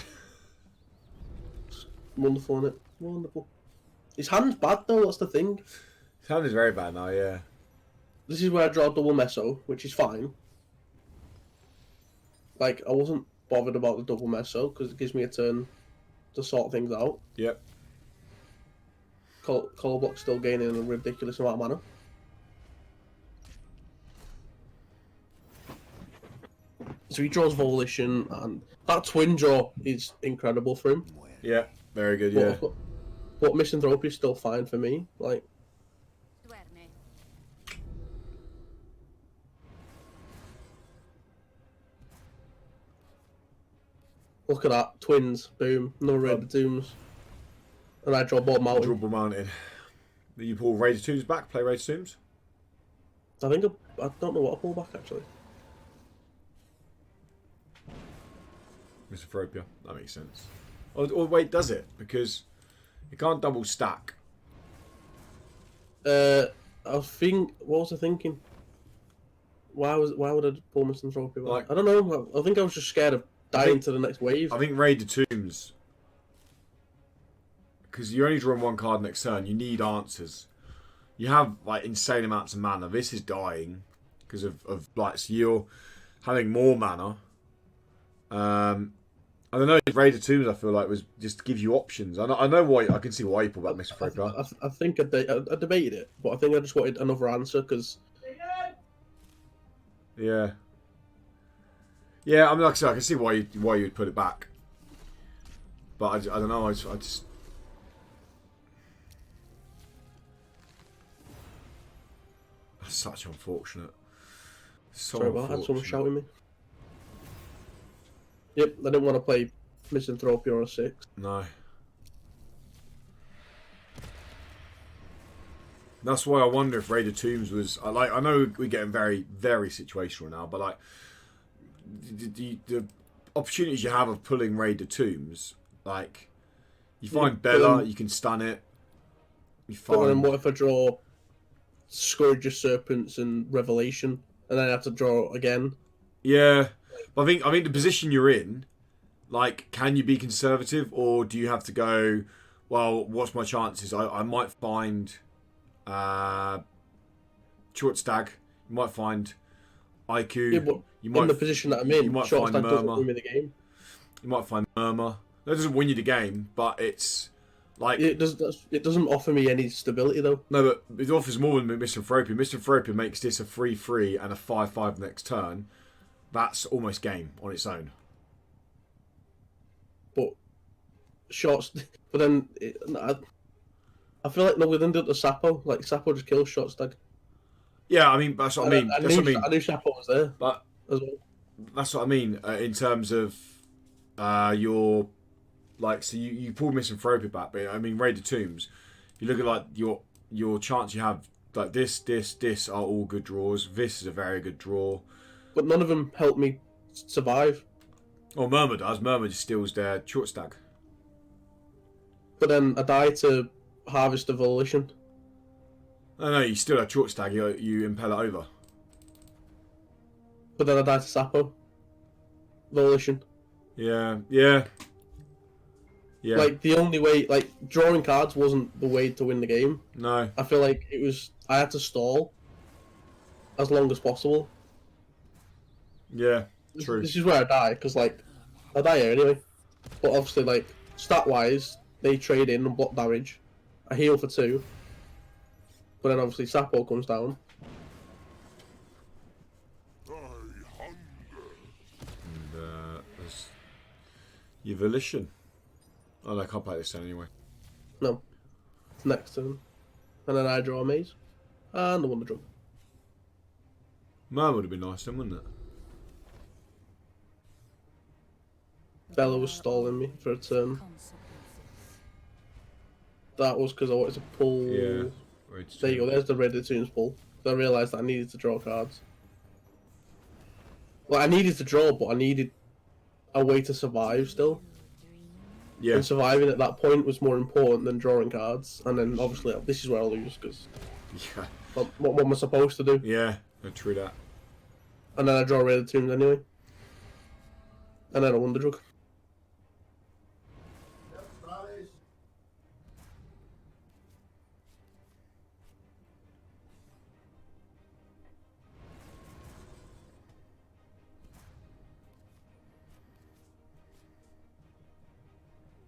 Wonderful, isn't it? Wonderful. His hand's bad though, that's the thing. His hand is very bad now, yeah. This is where I draw double Meso, which is fine. Like, I wasn't bothered about the double Meso, because it gives me a turn to sort things out. Yep. Color Block's still gaining a ridiculous amount of mana. So he draws Volition, and that twin draw is incredible for him. Yeah, very good. Yeah. But Misanthropy is still fine for me. Like, Duerme. look at that. Twins. Boom. No Red Dooms. And I draw Board Mountain. Dribble Mountain. You pull Raider Tombs back, play Raider Tombs? I think I don't know what I pull back, actually. Misappropriate. That makes sense. Or wait, does it? Because it can't double stack. What was I thinking? Why would I pull Misanthropy back? Like- I don't know. I think I was just scared of dying to the next wave. I think Raider Tombs, because you're only drawing one card next turn, you need answers. You have like insane amounts of mana. This is dying because of like, so you're having more mana. I don't know. Raider Tombs, I feel like, was just to give you options. I know why. I can see why you pull back Mr. Fripper. I think I debated it, but I think I just wanted another answer because. Yeah. Yeah, I mean, like I said, I can see why you'd put it back. But I don't know. I just. That's such unfortunate. So Sorry about that. I had someone unfortunate. shouting me. Yep, I didn't want to play Misanthropy on a 6. No. That's why I wonder if Raider Tombs was like. I know we're getting very, very situational now, but like the opportunities you have of pulling Raider Tombs, like you find Bella, you can stun it. You But then find what if I draw Scourge of Serpents and Revelation, and then I have to draw again? yeah. But I think the position you're in, like, can you be conservative, or do you have to go? Well, what's my chances? I might find. Short Stag, you might find IQ. Yeah, but you might in the position that I'm you in, might Short find Stack doesn't Murmur. win me the game. You might find Murmur. That doesn't win you the game, but it's like It doesn't offer me any stability though. no, but it offers more than Misanthropy. Misanthropy makes this a 3/3 and a 5/5 next turn. That's almost game on its own. But but then I feel like no, we didn't do it to Sapo. Like Sapo just kills Short Stag. Yeah, I mean that's what I mean. I That's what I mean. knew Sapo was there But as well. that's what I mean in terms of your like. So you pull Misanthropy back, but I mean Raider Tombs. You look at like your chance you have. Like this are all good draws. This is a very good draw. But none of them helped me survive. Or Murmur does. Murmur just steals their Short Stag. But then I die to Harvest of Volition. No, you still have Short Stag. You impel it over. But then I die to Sapo. Volition. Yeah. Like the only way, like drawing cards wasn't the way to win the game. No. I feel like it was. I had to stall as long as possible. Yeah. True. This is where I die because like I die here anyway. But obviously, like stat wise, they trade in and block damage. I heal for 2. But then obviously Sapo comes down. And there's your Volition. Oh, no, I can't play this turn anyway. No, it's next turn, and then I draw a maze and the Wonder Drum. Murmur would have been nice then, wouldn't it? Bella was stalling me for a turn. Consequences. That was because I wanted to pull. Yeah. Right, There you go. There's the Red Tunes pull. I realised that I needed to draw cards. Well, I needed to draw, but I needed a way to survive still. Yeah. And surviving at that point was more important than drawing cards. And then obviously this is where I lose because Yeah. what am I supposed to do? Yeah. No, true that. And then I draw Red Tunes anyway. And then a Wonder Drug.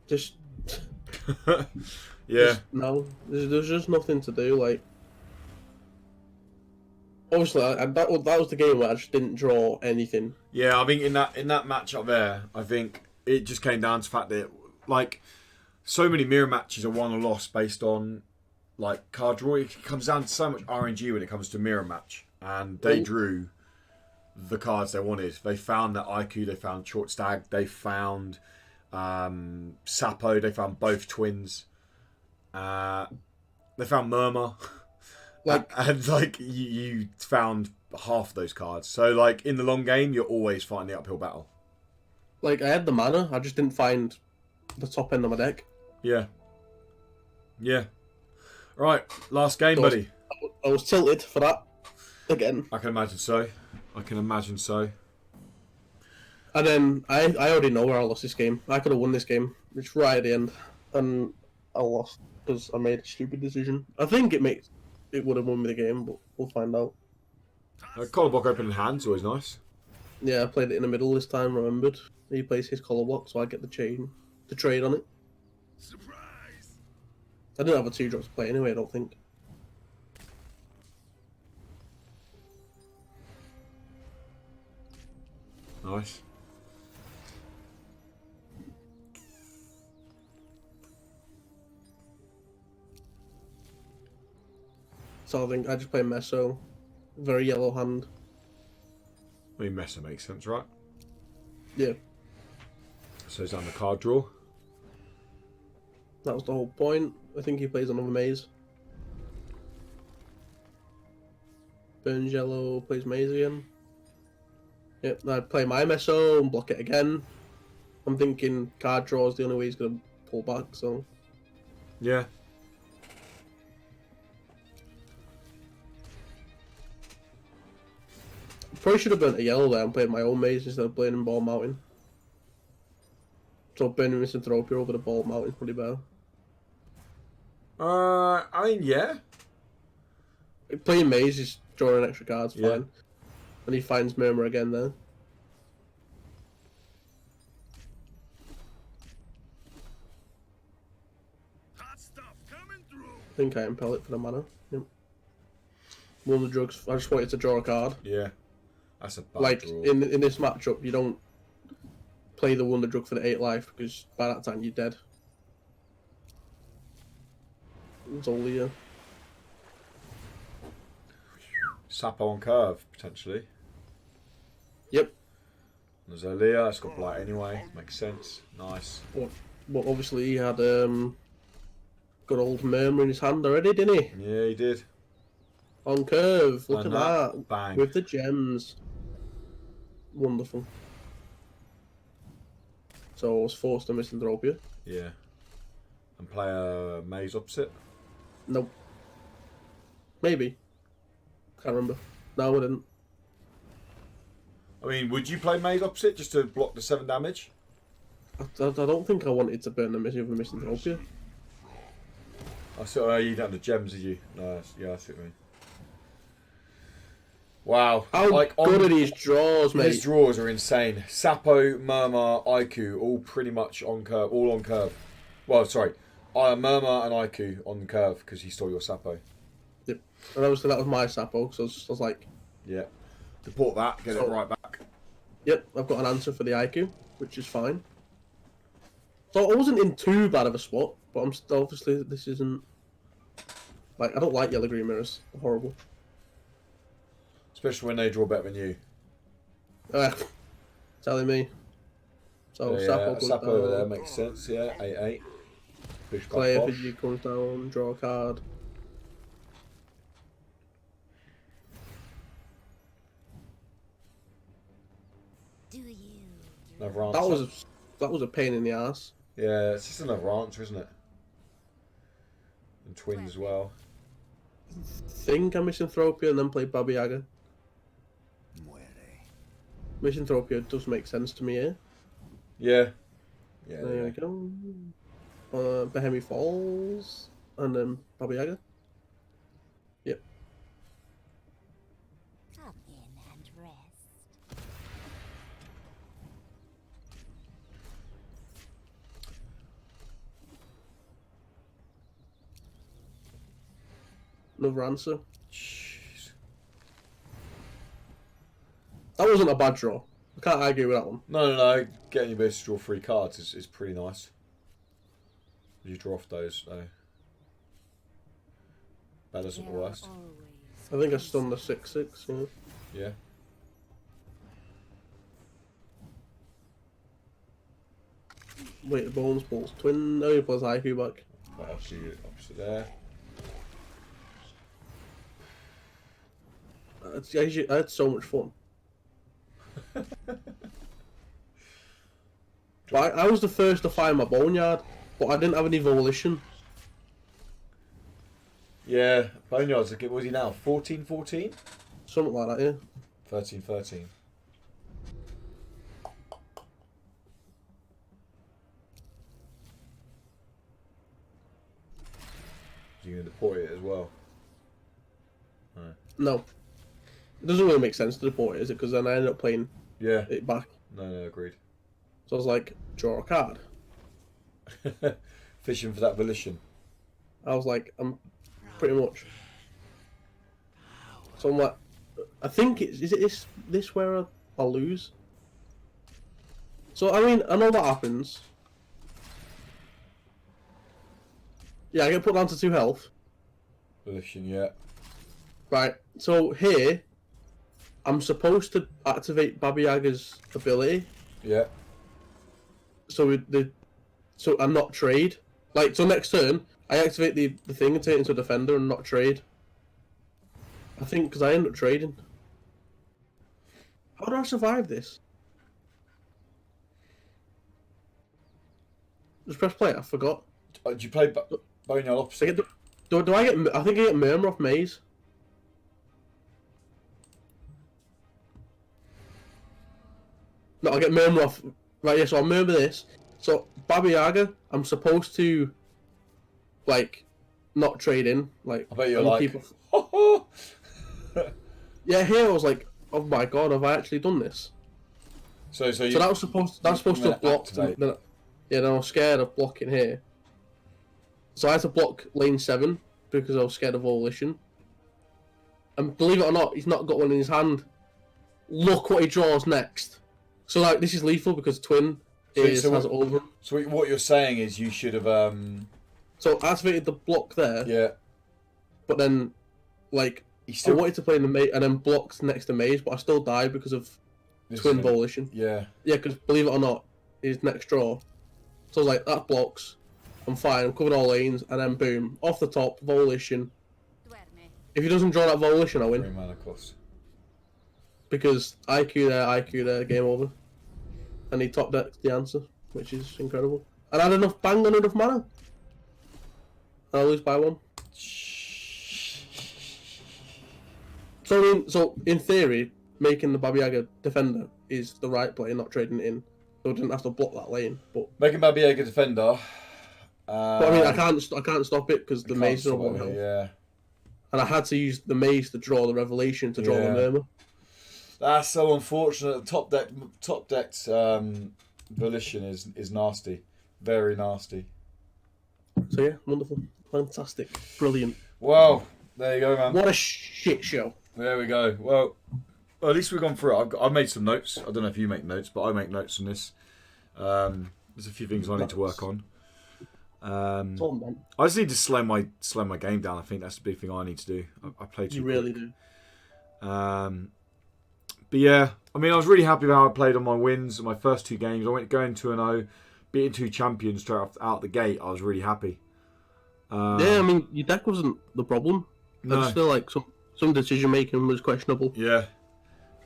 Just Yeah. no, there's just nothing to do. Like Obviously, that was the game where I just didn't draw anything. Yeah, I think in that match up there, I think it just came down to the fact that like so many mirror matches are won or lost based on like card draw. It comes down to so much RNG when it comes to mirror match, and they drew the cards they wanted. They found that IQ, they found Short Stag, they found Sapo, they found both twins, they found Murmur. And like you found half those cards. So like in the long game, you're always fighting the uphill battle. Like I had the mana, I just didn't find the top end of my deck. Yeah. Yeah. Right, last game, buddy. I was tilted for that again. I can imagine so. And then I already know where I lost this game. I could have won this game. It's right at the end, and I lost because I made a stupid decision. I think it would have won me the game, but we'll find out. Collar block open in hand is always nice. Yeah, I played it in the middle this time, remembered. He plays his collar block, so I get the trade on it. Surprise! I didn't have a 2-drop to play anyway, I don't think. Nice. So I think I just play Meso. Very yellow hand. I mean, Messer makes sense, right? Yeah, So he's on the card draw. that was the whole point. I think he plays another maze. Burns yellow, plays maze again. Yep, I'd play my Meso and block it again. I'm thinking card draw is the only way he's going to pull back, so... Yeah. Probably should have burnt a yellow there and played my own maze instead of playing in Ball Mountain. So burning Misanthropia over the Ball Mountain is probably better. I mean, yeah. Playing maze is drawing extra cards, Yeah. fine. And he finds Murmur again there. Hot stuff coming through. I think I impel it for the mana. Yep. One of the drugs. I just wanted to draw a card. Yeah. That's a bad Like draw. in this matchup, you don't play the Wonder Drug for the 8 life because by that time you're dead. It's only Sapo on curve, potentially. Yep. Nozelia, it's got blight anyway. Makes sense. Nice. But obviously he had good old Murmur in his hand already, didn't he? Yeah, he did. On curve. Look And at that. Bang. With the gems. Wonderful. So I was forced to Misanthropia. Yeah. And play a maze opposite. Nope. Maybe. Can't remember. No, I didn't. I mean, would you play maze opposite just to block the 7 damage? I don't think I wanted to burn the Misanthropia. I saw you don't have the gems, did you? No, yeah, I see what you mean. Wow. How good are these draws, mate? His draws are insane. Sapo, Murmur, Aiku, all pretty much on curve. All on curve. Well, sorry. Murmur and Aiku on curve because he stole your Sapo. Yep. And obviously that was my Sapo, so I was like... Yeah. Deport that, get it right back. Yep, I've got an answer for the IQ, which is fine. So I wasn't in too bad of a spot, but I'm still, obviously, this isn't... Like, I don't like yellow green mirrors. They're horrible. Especially when they draw better than you. Telling me. So Yeah, Sapo comes Sapo down. over there makes sense, yeah. 8-8. Push back Player off. Fiji comes down, draw a card. Do you? Another answer. That was a pain in the ass. Yeah, it's just another answer, isn't it? And twins as well. Think I'm Misanthropia and then play Baba Yaga. Misanthropia does make sense to me here. Yeah. Yeah. There we go. Bohemian Falls and then Baba Yaga. Yep. Come in and rest. Another answer. Jeez. That wasn't a bad draw. I can't argue with that one. No. Getting your best to draw 3 cards is pretty nice. You draw off those, though. That isn't the worst. I think I stunned the 6/6. Yeah. Yeah. Wait, the Bones Balls. Twin. No, he plays IQ back. Right, opposite there. I had so much fun. But I was the first to find my boneyard, but I didn't have any volition. Yeah, Boneyard's a good. What is he now? 14? Something like that, yeah. 13. You're going to deploy it as well. No. It doesn't really make sense to deport it, is it? Because then I ended up playing Yeah. it back. No, agreed. So I was like, draw a card. Fishing for that volition. I was like, I'm pretty much. So I'm like, I think is it this where I'll lose? So I mean, I know that happens. Yeah, I get put down to 2 health. Volition, yeah. Right. So here, I'm supposed to activate Baba Yaga's ability. Yeah. So and not trade. Like, so next turn, I activate the thing and take it into a defender and not trade. I think because I end up trading. How do I survive this? Just press play. I forgot. Did you play Boneyard opposite? Do I get? I think I get Murmur off Maze. No, I get Murmur off. Right, yeah. So I Murmur this. So Baba Yaga, I'm supposed to, like, not trade in. Like, I bet you're like. People... Yeah, here I was like, oh my god, have I actually done this? So that was supposed. That's supposed to have blocked. Then I was scared of blocking here. So I had to block lane 7 because I was scared of volition. And believe it or not, he's not got one in his hand. Look what he draws next. So like, this is lethal because Twin has it over. So what you're saying is you should have So I activated the block there. Yeah. But then, like, I wanted to play in the maze and then blocked next to Maze, but I still died because of Twin volition. Yeah. Yeah, because believe it or not, his next draw. So I was like, that blocks. I'm fine, I'm covered all lanes, and then boom, off the top, volition. If he doesn't draw that volition, I win. 3 mana cost. Because IQ there, game over. And he top decked the answer, which is incredible. And I had enough bang on enough mana. And I lose by 1. So I mean, in theory, making the Baba Yaga defender is the right play, not trading it in. So I didn't have to block that lane. But making Baba Yaga defender. But I mean, I can't stop it because the maze is on 1 health. Yeah. And I had to use the maze to draw the revelation to draw the murmur. That's so unfortunate. Top decked volition is nasty, very nasty. So yeah, wonderful, fantastic, brilliant. Well, there you go, man. What a shit show. There we go. Well, at least we've gone through it. I've made some notes. I don't know if you make notes, but I make notes on this. There's a few things I need to work on. I just need to slow my game down. I think that's the big thing I need to do. I play too. You really do. But yeah, I mean, I was really happy with how I played on my wins in my first 2 games. I went going 2-0, beating 2 champions straight out the gate. I was really happy. Yeah, I mean, your deck wasn't the problem. No. I just feel like some decision making was questionable. Yeah.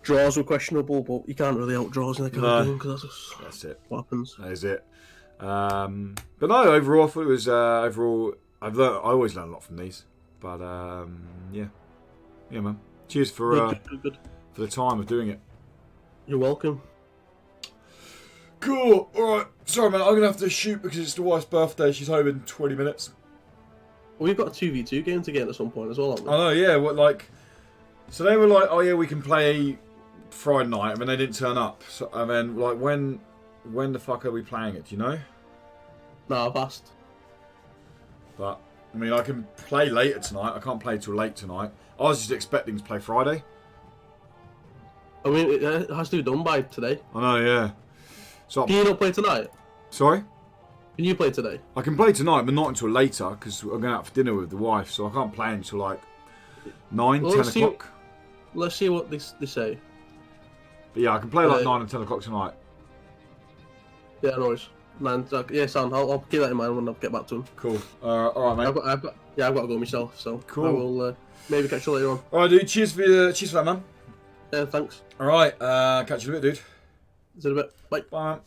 Draws were questionable, but you can't really out draws in the card game because that's it. What happens? That is it. But no, overall, I thought it was I always learn a lot from these. But yeah, man. Cheers for for the time of doing it. You're welcome. Cool. All right. Sorry, man. I'm gonna have to shoot because it's the wife's birthday. She's home in 20 minutes. Well, we've got a 2v2 game to get at some point as well, haven't we? I know. Yeah. What like? So they were like, oh yeah, we can play Friday night, and then they didn't turn up. So and then like when the fuck are we playing it? Do you know? No, I've asked. But I mean, I can play later tonight. I can't play till late tonight. I was just expecting to play Friday. I mean, it has to be done by today. I know, yeah. So Can you not play tonight? sorry? Can you play today? I can play tonight, but not until later, because we're going out for dinner with the wife, so I can't play until like 9, Well, 10 let's see- o'clock. Let's see what they say. But yeah, I can play like 9 and 10 o'clock tonight. Yeah, no worries. Yeah, Sam, I'll keep that in mind when I get back to him. Cool. Alright, mate. I've got to go myself, so Cool. I will maybe catch you later on. Alright, dude. Cheers for that, man. Yeah, thanks. Alright, catch you in a bit, dude. See you in a bit. Bye. Bye, man.